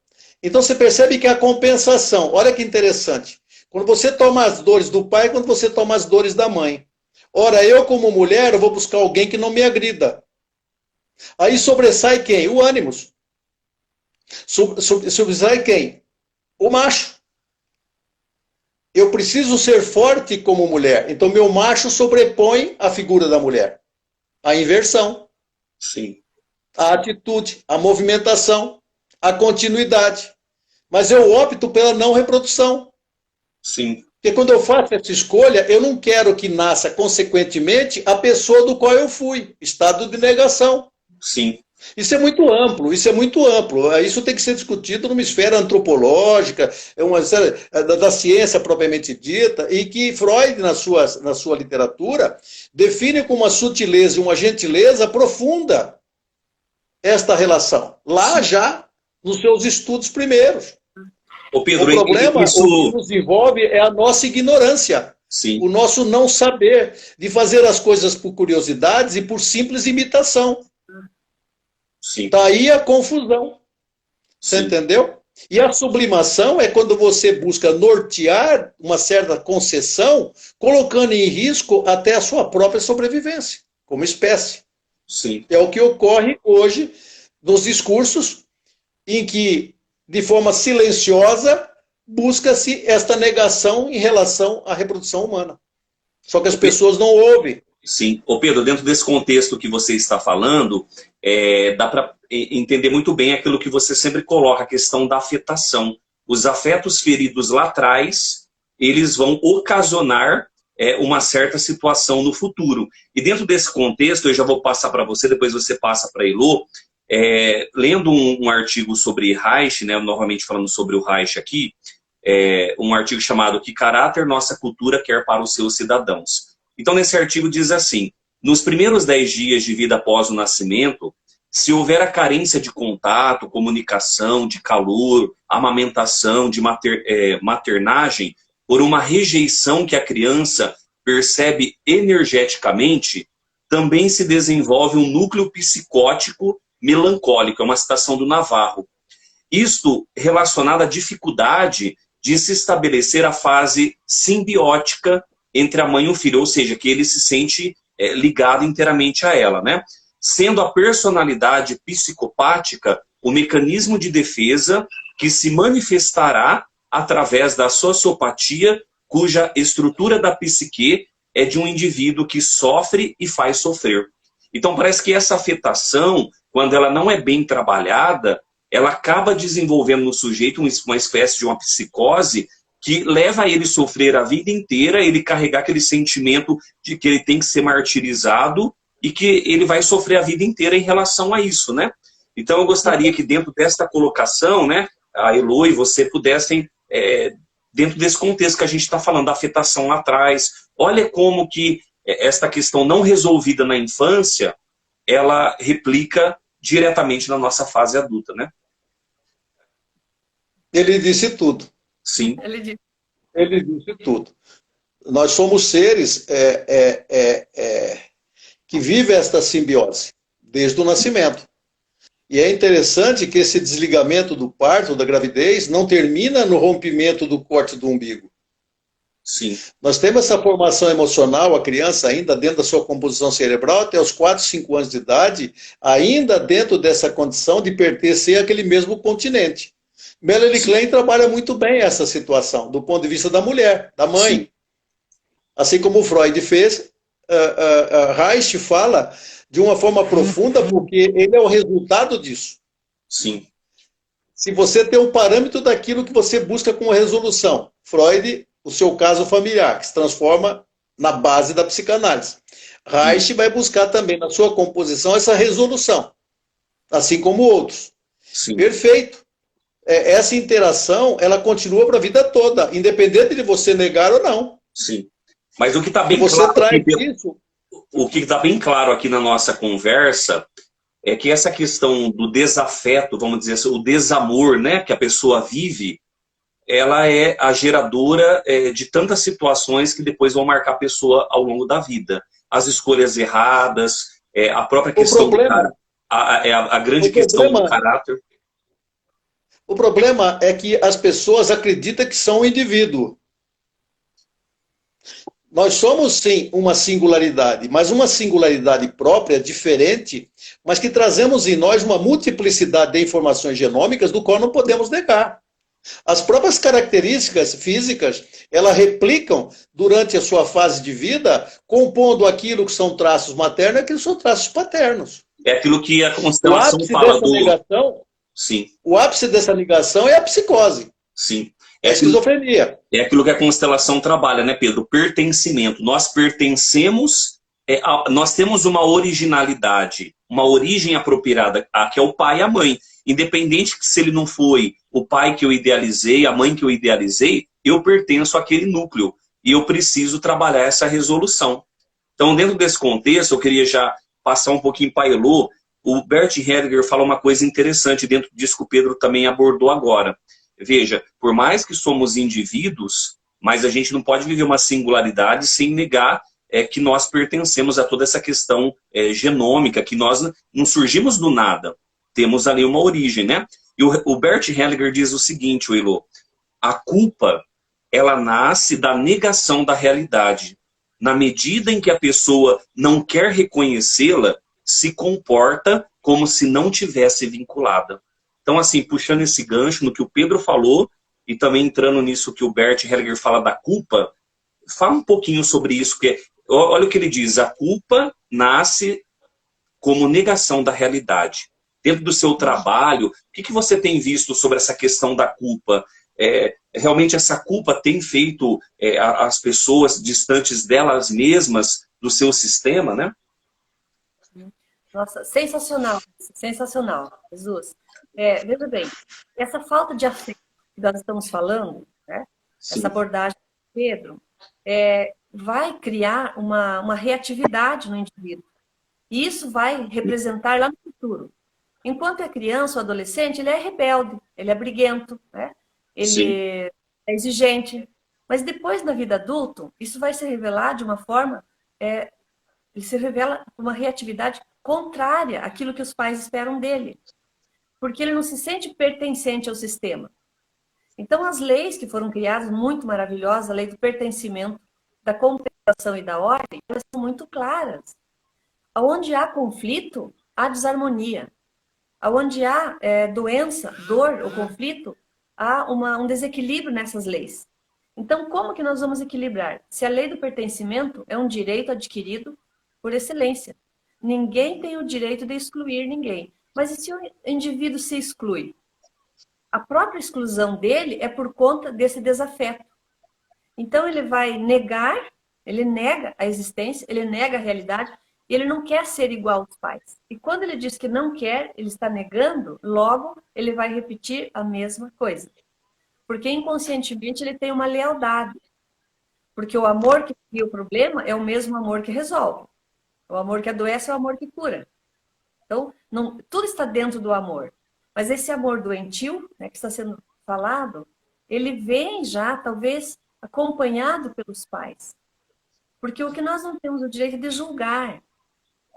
Então você percebe que a compensação, olha que interessante, quando você toma as dores do pai, quando você toma as dores da mãe. Ora, eu como mulher, eu vou buscar alguém que não me agrida. Aí sobressai quem? O ânimos. Sobressai quem? O macho. Eu preciso ser forte como mulher. Então, meu macho sobrepõe a figura da mulher. A inversão. Sim. A atitude, a movimentação, a continuidade. Mas eu opto pela não reprodução. Sim. Porque quando eu faço essa escolha, eu não quero que nasça, consequentemente, a pessoa do qual eu fui. Estado de negação. Sim. Isso é muito amplo, isso é muito amplo. Isso tem que ser discutido numa esfera antropológica, da ciência propriamente dita, e que Freud, na sua literatura, define com uma sutileza e uma gentileza profunda esta relação. Lá já, nos seus estudos primeiros. Ô Pedro, o problema, o que nos envolve é a nossa ignorância. Sim. O nosso não saber de fazer as coisas por curiosidades e por simples imitação. Sim. Daí a confusão. Você Sim. entendeu? E a sublimação é quando você busca nortear uma certa concessão, colocando em risco até a sua própria sobrevivência, como espécie. Sim. É o que ocorre hoje nos discursos em que, de forma silenciosa, busca-se esta negação em relação à reprodução humana. Só que as pessoas não ouvem. Sim. Ô Pedro, dentro desse contexto que você está falando, dá para entender muito bem aquilo que você sempre coloca, a questão da afetação. Os afetos feridos lá atrás, eles vão ocasionar uma certa situação no futuro. E dentro desse contexto, eu já vou passar para você, depois você passa para a Elo, lendo um artigo sobre Reich, né, novamente falando sobre o Reich aqui, um artigo chamado Que Caráter Nossa Cultura Quer para os Seus Cidadãos. Então, nesse artigo diz assim, nos primeiros 10 dias de vida após o nascimento, se houver a carência de contato, comunicação, de calor, amamentação, de maternagem, por uma rejeição que a criança percebe energeticamente, também se desenvolve um núcleo psicótico melancólico, é uma citação do Navarro. Isto relacionado à dificuldade de se estabelecer a fase simbiótica entre a mãe e o filho, ou seja, que ele se sente ligado inteiramente a ela, né? Sendo a personalidade psicopática o mecanismo de defesa que se manifestará através da sociopatia, cuja estrutura da psique é de um indivíduo que sofre e faz sofrer. Então parece que essa afetação, quando ela não é bem trabalhada, ela acaba desenvolvendo no sujeito uma espécie de uma psicose que leva a ele sofrer a vida inteira, ele carregar aquele sentimento de que ele tem que ser martirizado e que ele vai sofrer a vida inteira em relação a isso, né? Então eu gostaria que dentro desta colocação, né, a Elo e você pudessem, dentro desse contexto que a gente está falando, da afetação lá atrás, olha como que esta questão não resolvida na infância, ela replica diretamente na nossa fase adulta, né? Ele disse tudo. Sim. Ele disse tudo. Nós somos seres que vivem esta simbiose desde o nascimento. E é interessante que esse desligamento do parto, da gravidez, não termina no rompimento do corte do umbigo. Sim. Nós temos essa formação emocional, a criança ainda dentro da sua composição cerebral, até os 4, 5 anos de idade, ainda dentro dessa condição de pertencer àquele mesmo continente. Melanie Klein trabalha muito bem essa situação, do ponto de vista da mulher, da mãe. Sim. Assim como Freud fez, Reich fala de uma forma profunda, porque ele é o resultado disso. Sim. Se você tem um parâmetro daquilo que você busca como resolução, Freud, o seu caso familiar, que se transforma na base da psicanálise. Reich vai buscar também na sua composição essa resolução, assim como outros. Sim. Perfeito. Essa interação, ela continua para a vida toda, independente de você negar ou não. Sim. Mas o que está bem o que está bem claro aqui na nossa conversa é que essa questão do desafeto, vamos dizer assim, o desamor, né, que a pessoa vive, ela é a geradora de tantas situações que depois vão marcar a pessoa ao longo da vida. As escolhas erradas, a própria questão do a grande questão do caráter. O problema é que as pessoas acreditam que são um indivíduo. Nós somos, sim, uma singularidade, mas uma singularidade própria, diferente, mas que trazemos em nós uma multiplicidade de informações genômicas do qual não podemos negar. As próprias características físicas, elas replicam durante a sua fase de vida, compondo aquilo que são traços maternos e aquilo que são traços paternos. É aquilo que a constelação fala do... Sim. O ápice dessa ligação é a psicose. Sim. É a esquizofrenia. É aquilo que a constelação trabalha, né, Pedro? Pertencimento. Nós pertencemos, nós temos uma originalidade, uma origem apropriada, que é o pai e a mãe. Independente que se ele não foi o pai que eu idealizei, a mãe que eu idealizei, eu pertenço àquele núcleo. E eu preciso trabalhar essa resolução. Então, dentro desse contexto, eu queria já passar um pouquinho para Elô. O Bert Hellinger fala uma coisa interessante dentro disso que o Pedro também abordou agora. Veja, por mais que somos indivíduos, mas a gente não pode viver uma singularidade sem negar que nós pertencemos a toda essa questão genômica, que nós não surgimos do nada. Temos ali uma origem, né? E o Bert Hellinger diz o seguinte, Elô, a culpa, ela nasce da negação da realidade. Na medida em que a pessoa não quer reconhecê-la, se comporta como se não tivesse vinculada. Então, assim, puxando esse gancho no que o Pedro falou, e também entrando nisso que o Bert Hellinger fala da culpa, fala um pouquinho sobre isso, porque olha o que ele diz, a culpa nasce como negação da realidade. Dentro do seu trabalho, o que você tem visto sobre essa questão da culpa? Realmente essa culpa tem feito as pessoas distantes delas mesmas, do seu sistema, né? Nossa, sensacional, sensacional, Jesus. Veja bem, essa falta de afeto que nós estamos falando, né? Essa abordagem do Pedro, vai criar uma reatividade no indivíduo. E isso vai representar lá no futuro. Enquanto é criança ou adolescente, ele é rebelde, ele é briguento, né? Ele é exigente. Mas depois, na vida adulta, isso vai se revelar de uma forma... ele se revela uma reatividade contrária àquilo que os pais esperam dele. Porque ele não se sente pertencente ao sistema. Então, as leis que foram criadas, muito maravilhosas, a lei do pertencimento, da compensação e da ordem, elas são muito claras. Onde há conflito, há desarmonia. Onde há doença, dor ou conflito, há um desequilíbrio nessas leis. Então, como que nós vamos equilibrar? Se a lei do pertencimento é um direito adquirido por excelência. Ninguém tem o direito de excluir ninguém. Mas e se o indivíduo se exclui? A própria exclusão dele é por conta desse desafeto. Então ele vai negar, ele nega a existência, ele nega a realidade, e ele não quer ser igual aos pais. E quando ele diz que não quer, ele está negando, logo ele vai repetir a mesma coisa. Porque inconscientemente ele tem uma lealdade. Porque o amor que cria o problema é o mesmo amor que resolve. O amor que adoece é o amor que cura. Então, tudo está dentro do amor. Mas esse amor doentio, né, que está sendo falado, ele vem já, talvez, acompanhado pelos pais. Porque o que nós não temos o direito de julgar.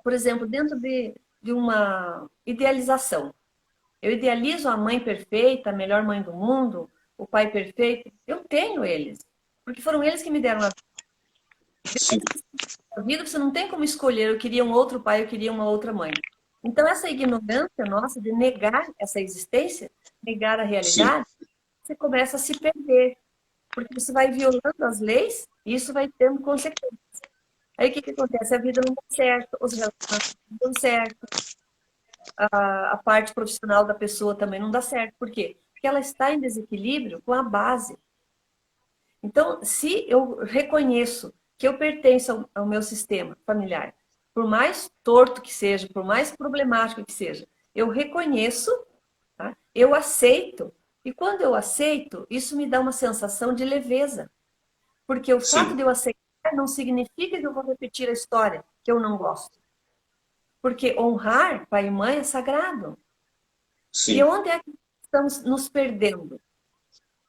Por exemplo, dentro de uma idealização. Eu idealizo a mãe perfeita, a melhor mãe do mundo, o pai perfeito. Eu tenho eles. Porque foram eles que me deram a vida. Você não tem como escolher, eu queria um outro pai, eu queria uma outra mãe. Então, essa ignorância nossa de negar essa existência, negar a realidade, você começa a se perder. Porque você vai violando as leis e isso vai tendo consequências. Aí o que acontece? A vida não dá certo, os relacionamentos não dão certo, a parte profissional da pessoa também não dá certo. Por quê? Porque ela está em desequilíbrio com a base. Então, se eu reconheço que eu pertenço ao meu sistema familiar, por mais torto que seja, por mais problemático que seja, eu reconheço, tá? Eu aceito. E quando eu aceito, isso me dá uma sensação de leveza. Porque o fato de eu aceitar não significa que eu vou repetir a história que eu não gosto. Porque honrar pai e mãe é sagrado. Sim. E onde é que estamos nos perdendo?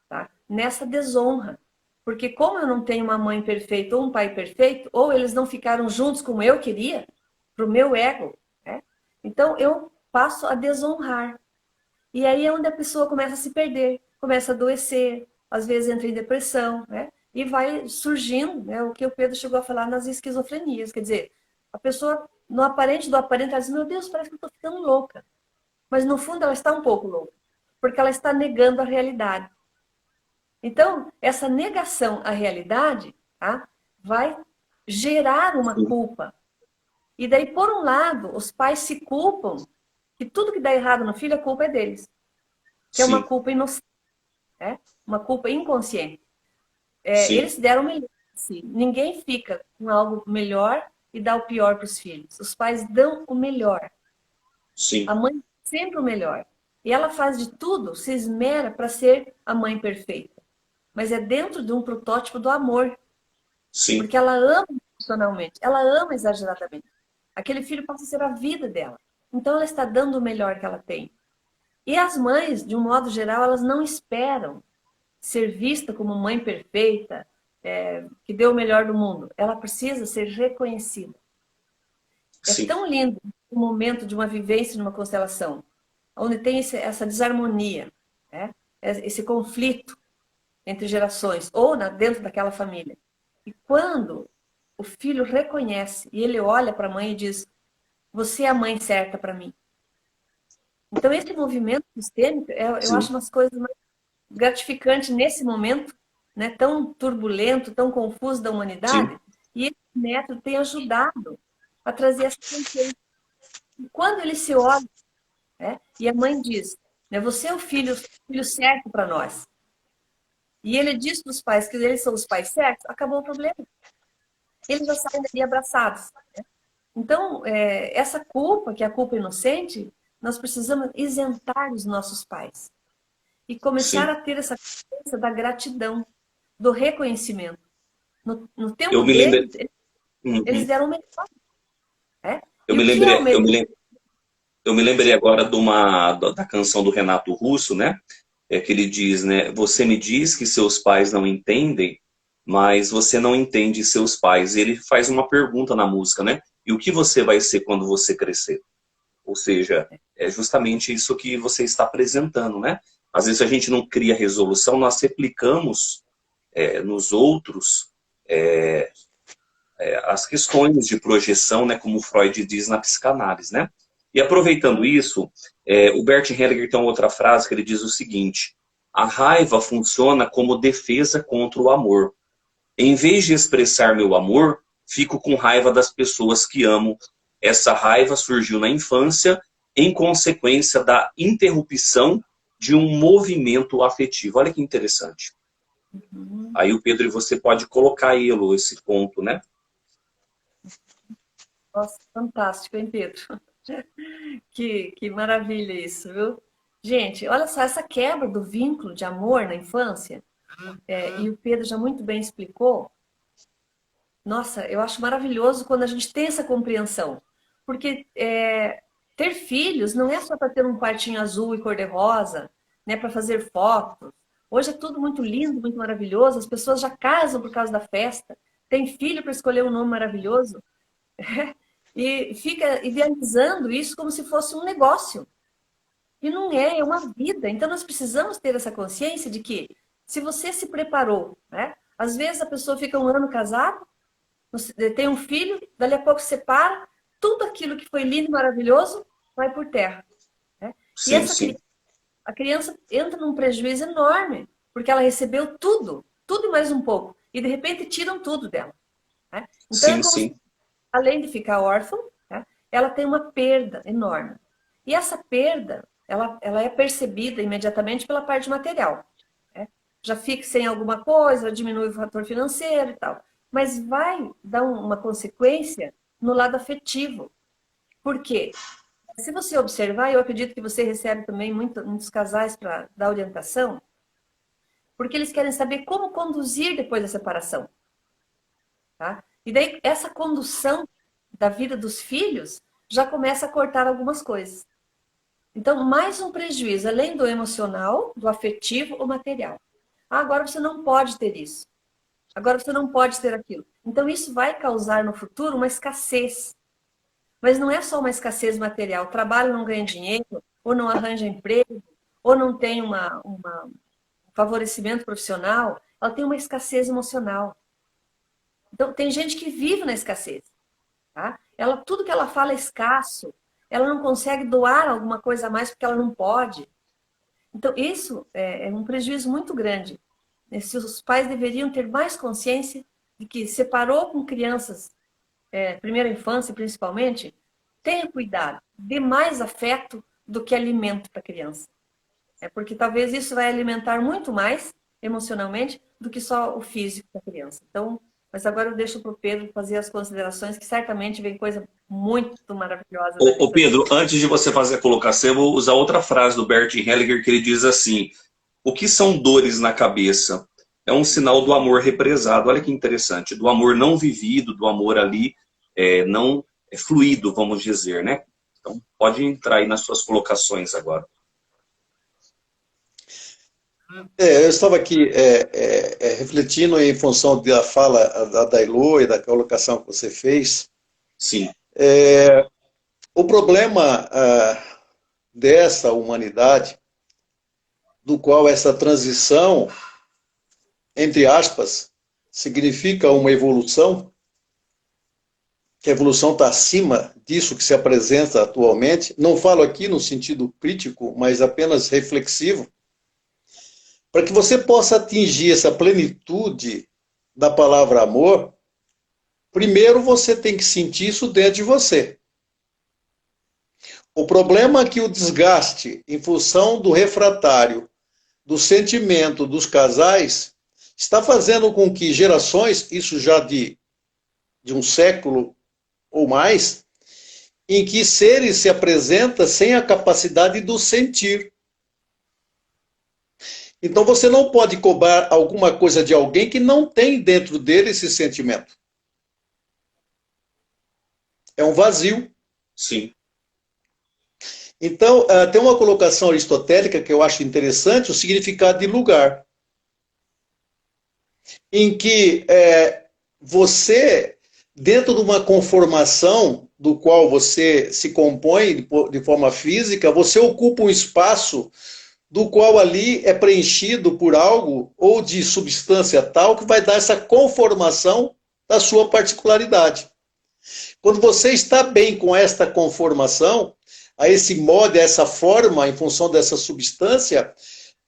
Tá? Nessa desonra. Porque como eu não tenho uma mãe perfeita ou um pai perfeito, ou eles não ficaram juntos como eu queria, para o meu ego, né? Então eu passo a desonrar. E aí é onde a pessoa começa a se perder, começa a adoecer, às vezes entra em depressão, né? E vai surgindo, né, o que o Pedro chegou a falar nas esquizofrenias. Quer dizer, a pessoa, no aparente do aparente, ela diz, meu Deus, parece que eu estou ficando louca. Mas no fundo ela está um pouco louca, porque ela está negando a realidade. Então, essa negação à realidade, tá, vai gerar uma culpa. E daí, por um lado, os pais se culpam que tudo que dá errado no filho, a culpa é deles. Que é uma culpa inocente, né? Uma culpa inconsciente. Eles deram o melhor. Sim. Ninguém fica com algo melhor e dá o pior para os filhos. Os pais dão o melhor. Sim. A mãe sempre o melhor. E ela faz de tudo, se esmera para ser a mãe perfeita. Mas é dentro de um protótipo do amor. Sim. Porque ela ama emocionalmente, ela ama exageradamente. Aquele filho passa a ser a vida dela. Então ela está dando o melhor que ela tem. E as mães, de um modo geral, elas não esperam ser vista como mãe perfeita, que deu o melhor do mundo. Ela precisa ser reconhecida. É tão lindo o momento de uma vivência numa constelação, onde tem essa desarmonia, né? Esse conflito entre gerações, ou dentro daquela família. E quando o filho reconhece, e ele olha para a mãe e diz, você é a mãe certa para mim. Então, esse movimento sistêmico, eu acho umas coisas mais gratificantes nesse momento, né, tão turbulento, tão confuso da humanidade. E esse método tem ajudado a trazer essa consciência. E quando ele se olha, né, e a mãe diz, né, você é o filho certo para nós. E ele diz para os pais que eles são os pais certos, acabou o problema. Eles já saem dali abraçados. Né? Então, essa culpa, que é a culpa inocente, nós precisamos isentar os nossos pais. E começar a ter essa consciência da gratidão, do reconhecimento. No tempo deles, eles deram o melhor. Né? Eu me lembrei agora da canção do Renato Russo, né? Que ele diz, né? Você me diz que seus pais não entendem, mas você não entende seus pais. Ele faz uma pergunta na música, né? E o que você vai ser quando você crescer? Ou seja, é justamente isso que você está apresentando, né? Às vezes a gente não cria resolução, nós replicamos nos outros as questões de projeção, né? Como Freud diz na psicanálise, né? E aproveitando isso, o Bert Hellinger tem uma outra frase que ele diz o seguinte: a raiva funciona como defesa contra o amor. Em vez de expressar meu amor, fico com raiva das pessoas que amo. Essa raiva surgiu na infância em consequência da interrupção de um movimento afetivo. Olha que interessante. Aí o Pedro, você pode colocar esse ponto, né? Nossa, fantástico, hein, Pedro? Que maravilha isso, viu? Gente, olha só, essa quebra do vínculo de amor na infância, e o Pedro já muito bem explicou. Nossa, eu acho maravilhoso quando a gente tem essa compreensão. Porque ter filhos não é só para ter um quartinho azul e cor-de-rosa, né, para fazer fotos, Hoje é tudo muito lindo, muito maravilhoso, as pessoas já casam por causa da festa, tem filho para escolher um nome maravilhoso, e fica idealizando isso como se fosse um negócio. E não é, é uma vida. Então nós precisamos ter essa consciência de que se você se preparou, né? Às vezes a pessoa fica um ano casada, tem um filho, dali a pouco separa, tudo aquilo que foi lindo e maravilhoso vai por terra. Né? Sim, e essa sim. a criança entra num prejuízo enorme, porque ela recebeu tudo, tudo e mais um pouco, e de repente tiram tudo dela. Né? Então Sim, é como sim. se, além de ficar órfã, né, ela tem uma perda enorme. E essa perda, ela é percebida imediatamente pela parte material. Né? Já fica sem alguma coisa, diminui o fator financeiro e tal. Mas vai dar uma consequência no lado afetivo. Por quê? Se você observar, eu acredito que você recebe também muitos casais para dar orientação, porque eles querem saber como conduzir depois da separação. Tá? E daí, essa condução da vida dos filhos já começa a cortar algumas coisas. Então, mais um prejuízo, além do emocional, do afetivo, o material. Ah, agora você não pode ter isso. Agora você não pode ter aquilo. Então, isso vai causar no futuro uma escassez. Mas não é só uma escassez material. O trabalho não ganha dinheiro, ou não arranja emprego, ou não tem um favorecimento profissional. Ela tem uma escassez emocional. Então, tem gente que vive na escassez. Tá? Tudo que ela fala é escasso. Ela não consegue doar alguma coisa a mais porque ela não pode. Então, isso é um prejuízo muito grande. Se os pais deveriam ter mais consciência de que separou com crianças, primeira infância principalmente, tenha cuidado, dê mais afeto do que alimento para a criança. Porque talvez isso vai alimentar muito mais emocionalmente do que só o físico da criança. Então, mas agora eu deixo para o Pedro fazer as considerações, que certamente vem coisa muito maravilhosa. Ô Pedro, antes de você fazer a colocação, eu vou usar outra frase do Bert Hellinger, que ele diz assim: o que são dores na cabeça? É um sinal do amor represado. Olha que interessante, do amor não vivido, do amor ali não fluído, vamos dizer, né? Então, pode entrar aí nas suas colocações agora. Eu estava aqui refletindo em função da fala da Dailô e da colocação que você fez. Sim. O problema dessa humanidade, do qual essa transição, entre aspas, significa uma evolução, que a evolução está acima disso que se apresenta atualmente. Não falo aqui no sentido crítico, mas apenas reflexivo. Para que você possa atingir essa plenitude da palavra amor, primeiro você tem que sentir isso dentro de você. O problema é que o desgaste, em função do refratário, do sentimento dos casais, está fazendo com que gerações, isso já de um século ou mais, em que seres se apresentam sem a capacidade do sentir. Então você não pode cobrar alguma coisa de alguém que não tem dentro dele esse sentimento. É um vazio. Sim. Então, tem uma colocação aristotélica que eu acho interessante, o significado de lugar. Em que você, dentro de uma conformação do qual você se compõe de forma física, você ocupa um espaço do qual ali é preenchido por algo ou de substância tal que vai dar essa conformação da sua particularidade. Quando você está bem com esta conformação, a esse molde, a essa forma, em função dessa substância,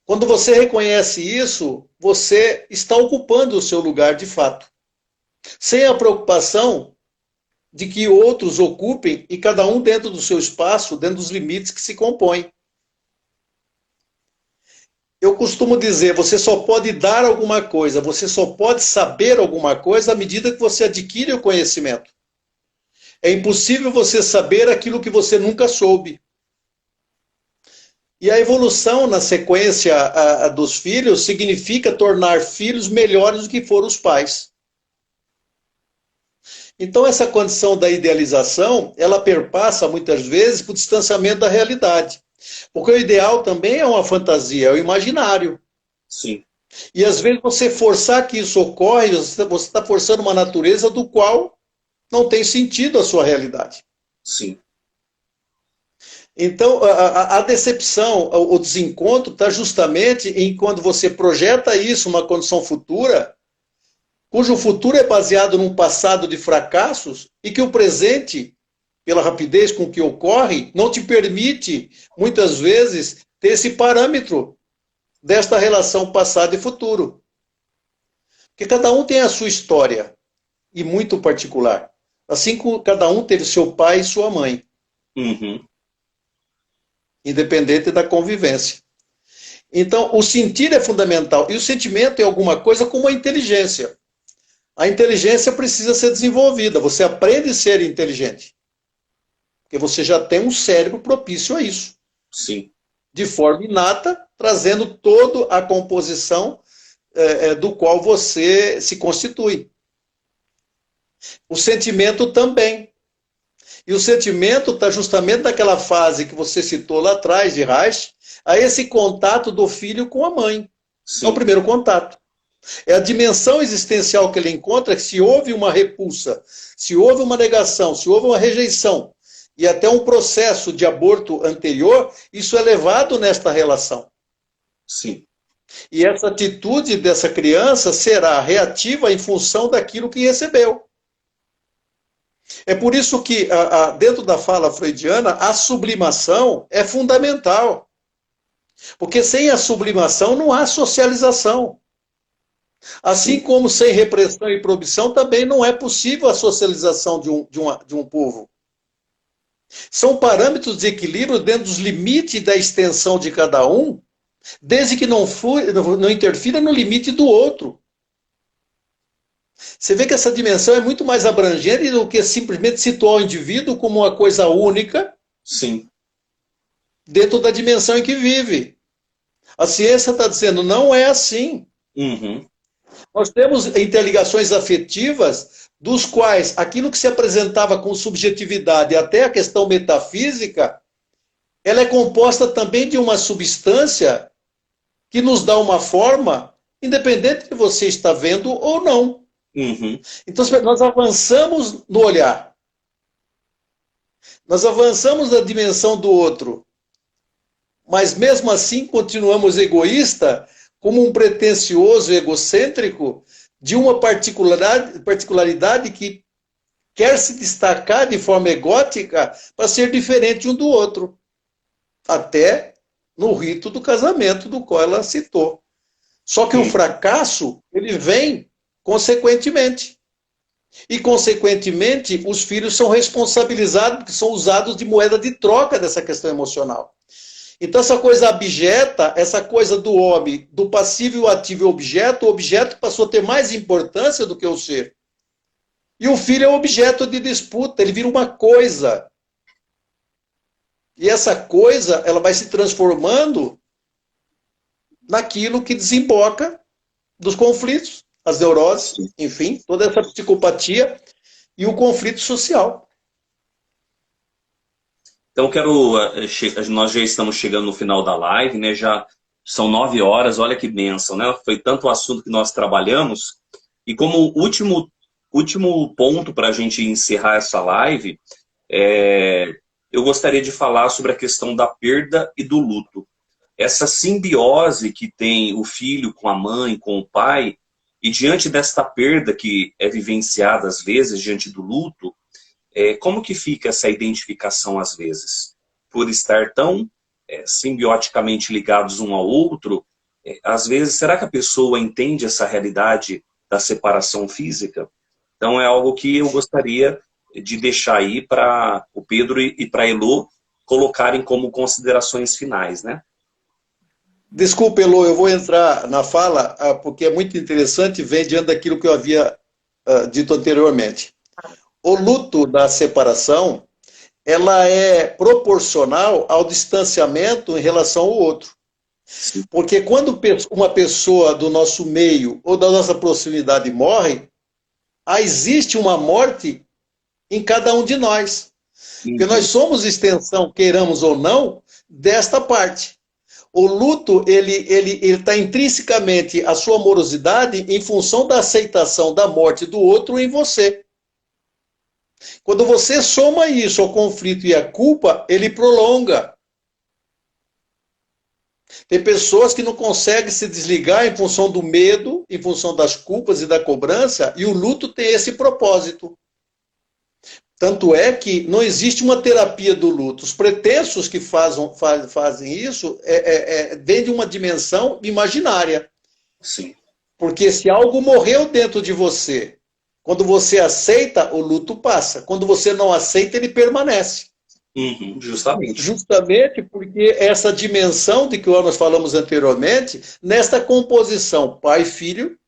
quando você reconhece isso, você está ocupando o seu lugar de fato. Sem a preocupação de que outros ocupem, e cada um dentro do seu espaço, dentro dos limites que se compõem. Eu costumo dizer, você só pode dar alguma coisa, você só pode saber alguma coisa à medida que você adquire o conhecimento. É impossível você saber aquilo que você nunca soube. E a evolução na sequência dos filhos significa tornar filhos melhores do que foram os pais. Então essa condição da idealização, ela perpassa muitas vezes por distanciamento da realidade. Porque o ideal também é uma fantasia, é o imaginário. Sim. E às vezes você forçar que isso ocorre, você está forçando uma natureza do qual não tem sentido a sua realidade. Sim. Então, a decepção, o desencontro está justamente em quando você projeta isso numa condição futura, cujo futuro é baseado num passado de fracassos e que o presente, pela rapidez com que ocorre, não te permite, muitas vezes, ter esse parâmetro desta relação passado e futuro. Porque cada um tem a sua história, e muito particular. Assim como cada um teve seu pai e sua mãe. Uhum. Independente da convivência. Então, o sentir é fundamental. E o sentimento é alguma coisa como a inteligência. A inteligência precisa ser desenvolvida. Você aprende a ser inteligente. Porque você já tem um cérebro propício a isso. Sim. De forma inata, trazendo toda a composição do qual você se constitui. O sentimento também. E o sentimento está justamente naquela fase que você citou lá atrás, de Reich, a esse contato do filho com a mãe. Sim. É o primeiro contato. É a dimensão existencial que ele encontra, que se houve uma repulsa, se houve uma negação, se houve uma rejeição, e até um processo de aborto anterior, isso é levado nesta relação. Sim. E essa atitude dessa criança será reativa em função daquilo que recebeu. É por isso que, dentro da fala freudiana, a sublimação é fundamental. Porque sem a sublimação não há socialização. Assim como sem repressão e proibição também não é possível a socialização de um povo. São parâmetros de equilíbrio dentro dos limites da extensão de cada um, desde que não interfira no limite do outro. Você vê que essa dimensão é muito mais abrangente do que simplesmente situar o indivíduo como uma coisa única. Sim. Dentro da dimensão em que vive. A ciência está dizendo, não é assim. Uhum. Nós temos interligações afetivas, dos quais aquilo que se apresentava com subjetividade, até a questão metafísica, ela é composta também de uma substância que nos dá uma forma, independente de você estar vendo ou não. Uhum. Então, nós avançamos no olhar. Nós avançamos na dimensão do outro. Mas, mesmo assim, continuamos egoístas, como um pretensioso egocêntrico de uma particularidade que quer se destacar de forma egótica para ser diferente um do outro. Até no rito do casamento, do qual ela citou. Só que o fracasso, ele vem consequentemente. E, consequentemente, os filhos são responsabilizados, porque são usados de moeda de troca dessa questão emocional. Então, essa coisa abjeta, essa coisa do homem, do passivo e o ativo e o objeto passou a ter mais importância do que o ser. E o filho é um objeto de disputa, ele vira uma coisa. E essa coisa, ela vai se transformando naquilo que desemboca dos conflitos, as neuroses, enfim, toda essa psicopatia e o conflito social. Então, nós já estamos chegando no final da live, né? Já são 9 horas, olha que bênção, né? Foi tanto o assunto que nós trabalhamos. E como último ponto para a gente encerrar essa live, eu gostaria de falar sobre a questão da perda e do luto. Essa simbiose que tem o filho com a mãe, com o pai, e diante desta perda que é vivenciada às vezes, diante do luto, como que fica essa identificação às vezes? Por estar tão simbioticamente ligados um ao outro, às vezes, será que a pessoa entende essa realidade da separação física? Então é algo que eu gostaria de deixar aí para o Pedro e para a Elô colocarem como considerações finais, né? Desculpa, Elô, eu vou entrar na fala, porque é muito interessante, vem diante daquilo que eu havia dito anteriormente. O luto da separação, ela é proporcional ao distanciamento em relação ao outro. Porque quando uma pessoa do nosso meio ou da nossa proximidade morre, existe uma morte em cada um de nós. Porque nós somos extensão, queiramos ou não, desta parte. O luto, ele está intrinsecamente a sua amorosidade em função da aceitação da morte do outro em você. Quando você soma isso ao conflito e à culpa, ele prolonga. Tem pessoas que não conseguem se desligar em função do medo, em função das culpas e da cobrança, e o luto tem esse propósito. Tanto é que não existe uma terapia do luto. Os pretensos que fazem isso vêm de uma dimensão imaginária. Sim. Porque se algo morreu dentro de você, quando você aceita, o luto passa. Quando você não aceita, ele permanece. Uhum, justamente. Justamente porque essa dimensão de que nós falamos anteriormente, nesta composição pai, filho,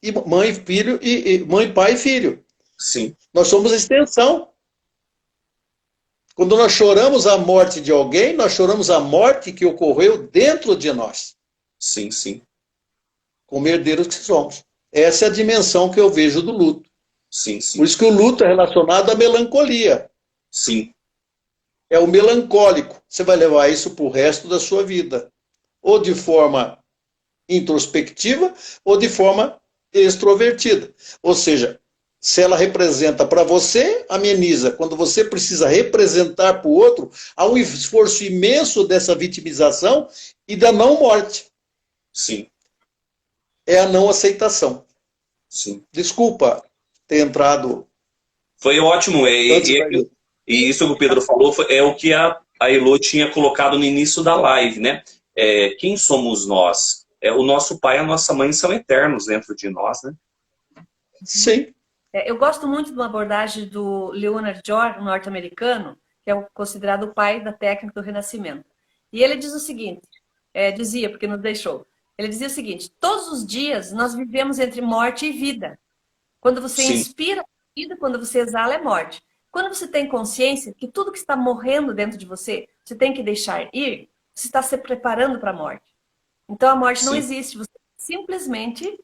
e mãe, filho, e mãe, pai e filho. Sim. Nós somos extensão. Quando nós choramos a morte de alguém, nós choramos a morte que ocorreu dentro de nós. Sim, sim. Como herdeiros que somos. Essa é a dimensão que eu vejo do luto. Sim, sim. Por isso que o luto é relacionado à melancolia. Sim. É o melancólico. Você vai levar isso para o resto da sua vida. Ou de forma introspectiva, ou de forma extrovertida. Ou seja, se ela representa para você, ameniza. Quando você precisa representar para o outro, há um esforço imenso dessa vitimização e da não morte. Sim. É a não aceitação. Sim. Desculpa ter entrado... Foi ótimo. E isso que o Pedro falou é o que a Elô tinha colocado no início da live, né? Quem somos nós? O nosso pai e a nossa mãe são eternos dentro de nós, né? Sim. Eu gosto muito de uma abordagem do Leonard George, um norte-americano, que é considerado o pai da técnica do Renascimento. E ele diz o seguinte, dizia, porque nos deixou, ele dizia o seguinte: todos os dias nós vivemos entre morte e vida. Quando você Sim. inspira é vida, quando você exala é morte. Quando você tem consciência que tudo que está morrendo dentro de você, você tem que deixar ir, você está se preparando para a morte. Então a morte não existe, você simplesmente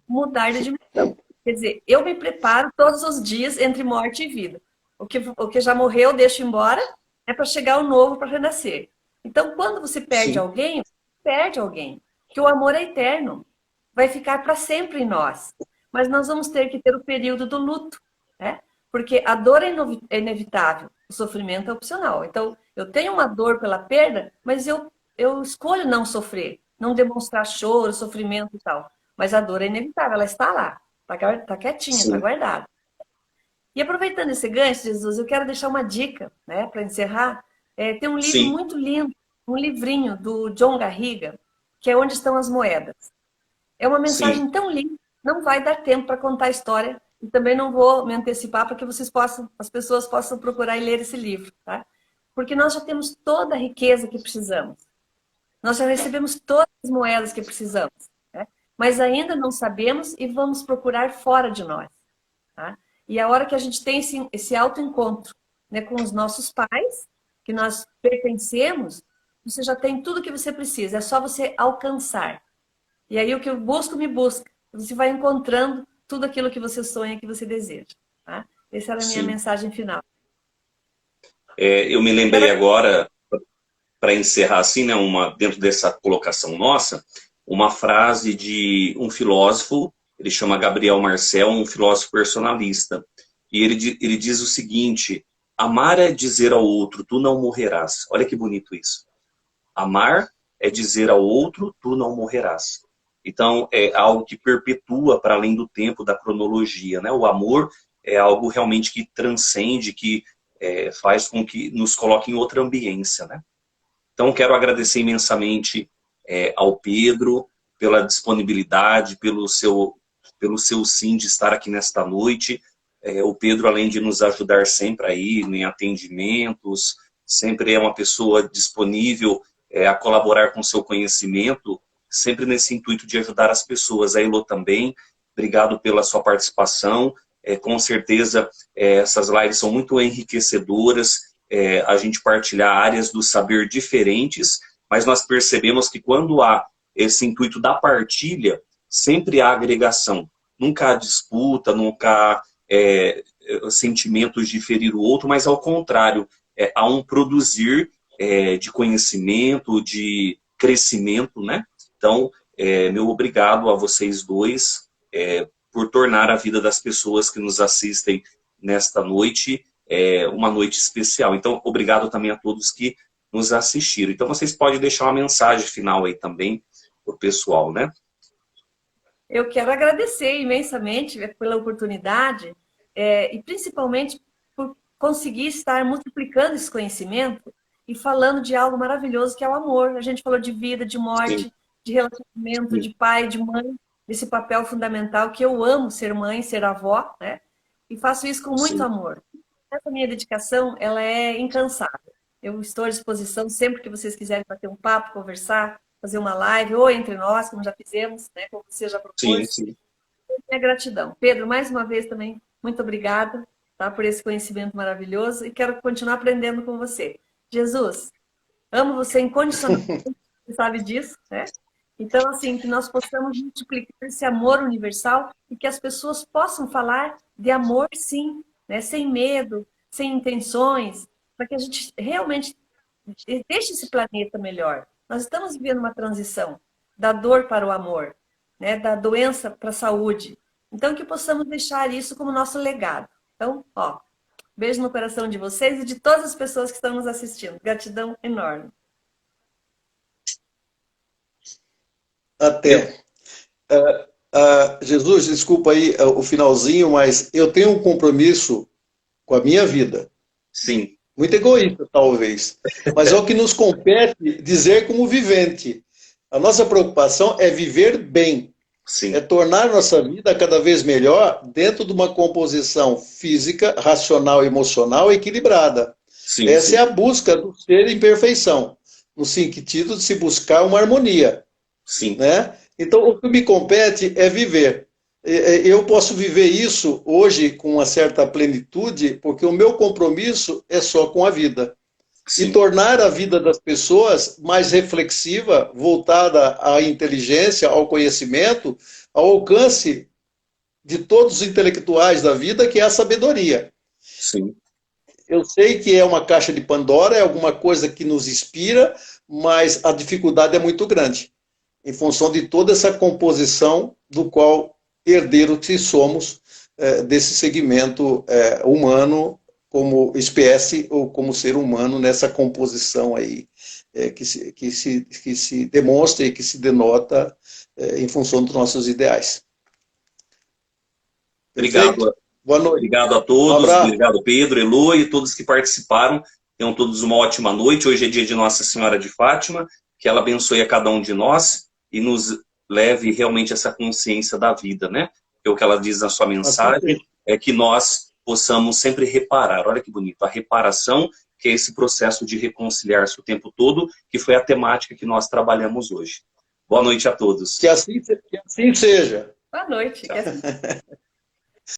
mudar de dimensão. Quer dizer, eu me preparo todos os dias entre morte e vida. O que já morreu, deixo embora, é para chegar o novo, para renascer. Então, quando você perde alguém, você perde alguém. Porque o amor é eterno. Vai ficar para sempre em nós. Mas nós vamos ter que ter o período do luto, né? Porque a dor é inevitável, o sofrimento é opcional. Então, eu tenho uma dor pela perda, mas eu escolho não sofrer, não demonstrar choro, sofrimento e tal. Mas a dor é inevitável, ela está lá. Está quietinha, está guardada. E aproveitando esse gancho, Jesus, eu quero deixar uma dica, né, para encerrar. Tem um livro muito lindo, um livrinho do John Garriga, que é Onde Estão as Moedas. É uma mensagem tão linda, não vai dar tempo para contar a história, e também não vou me antecipar para que as pessoas possam procurar e ler esse livro, tá? Porque nós já temos toda a riqueza que precisamos. Nós já recebemos todas as moedas que precisamos. Mas ainda não sabemos e vamos procurar fora de nós. Tá? E a hora que a gente tem esse autoencontro, né, com os nossos pais, que nós pertencemos, você já tem tudo que você precisa, é só você alcançar. E aí o que eu busco, me busca. Você vai encontrando tudo aquilo que você sonha, que você deseja. Tá? Essa era a minha mensagem final. Eu me lembrei agora, para encerrar assim, né, dentro dessa colocação nossa, uma frase de um filósofo, ele chama Gabriel Marcel, um filósofo personalista. E ele diz o seguinte: amar é dizer ao outro, tu não morrerás. Olha que bonito isso. Amar é dizer ao outro, tu não morrerás. Então, é algo que perpetua para além do tempo, da cronologia, né? O amor é algo realmente que transcende, que faz com que nos coloque em outra ambiência, né? Então, quero agradecer imensamente ao Pedro pela disponibilidade, pelo seu sim de estar aqui nesta noite. O Pedro, além de nos ajudar sempre aí em atendimentos, sempre é uma pessoa disponível a colaborar com seu conhecimento, sempre nesse intuito de ajudar as pessoas. A Elô também, obrigado pela sua participação. Com certeza, essas lives são muito enriquecedoras, a gente partilhar áreas do saber diferentes, mas nós percebemos que quando há esse intuito da partilha, sempre há agregação. Nunca há disputa, nunca há sentimentos de ferir o outro, mas ao contrário, há um produzir de conhecimento, de crescimento, né? Então, meu obrigado a vocês dois por tornar a vida das pessoas que nos assistem nesta noite uma noite especial. Então, obrigado também a todos que nos assistiram. Então, vocês podem deixar uma mensagem final aí também para o pessoal, né? Eu quero agradecer imensamente pela oportunidade e principalmente por conseguir estar multiplicando esse conhecimento e falando de algo maravilhoso que é o amor. A gente falou de vida, de morte, sim, de relacionamento, sim, de pai, de mãe, desse papel fundamental que eu amo ser mãe, ser avó, né? E faço isso com muito, sim, amor. Essa minha dedicação, ela é incansável. Eu estou à disposição sempre que vocês quiserem bater um papo, conversar, fazer uma live, ou entre nós, como já fizemos, né, como você já propôs. Sim, sim. Minha gratidão. Pedro, mais uma vez também, muito obrigada, tá, por esse conhecimento maravilhoso e quero continuar aprendendo com você. Jesus, amo você incondicionalmente, você sabe disso, né? Então, assim, que nós possamos multiplicar esse amor universal e que as pessoas possam falar de amor, sim, né, sem medo, sem intenções, para que a gente realmente deixe esse planeta melhor. Nós estamos vivendo uma transição da dor para o amor, né? Da doença para a saúde. Então, que possamos deixar isso como nosso legado. Então, ó, beijo no coração de vocês e de todas as pessoas que estão nos assistindo. Gratidão enorme. Até. Jesus, desculpa aí o finalzinho, mas eu tenho um compromisso com a minha vida. Sim. Muito egoísta, talvez. Mas é o que nos compete dizer como vivente. A nossa preocupação é viver bem. Sim. É tornar nossa vida cada vez melhor dentro de uma composição física, racional e emocional equilibrada. Sim, essa sim, é a busca do ser em perfeição, no sentido de se buscar uma harmonia. Sim. Né? Então, o que me compete é viver. Eu posso viver isso hoje com uma certa plenitude, porque o meu compromisso é só com a vida. Sim. E tornar a vida das pessoas mais reflexiva, voltada à inteligência, ao conhecimento, ao alcance de todos os intelectuais da vida, que é a sabedoria. Sim. Eu sei que é uma caixa de Pandora, é alguma coisa que nos inspira, mas a dificuldade é muito grande, em função de toda essa composição do qual herdeiro que somos desse segmento humano como espécie ou como ser humano nessa composição aí que se demonstra e que se denota em função dos nossos ideais. Obrigado. Perfeito? Boa noite. Obrigado a todos, obrigado Pedro, Elo e todos que participaram. Tenham todos uma ótima noite. Hoje é dia de Nossa Senhora de Fátima, que ela abençoe a cada um de nós e nos leve realmente essa consciência da vida, né? Porque o que ela diz na sua mensagem é que nós possamos sempre reparar. Olha que bonito, a reparação, que é esse processo de reconciliar-se o tempo todo, que foi a temática que nós trabalhamos hoje. Boa noite a todos. Que assim seja. Boa noite.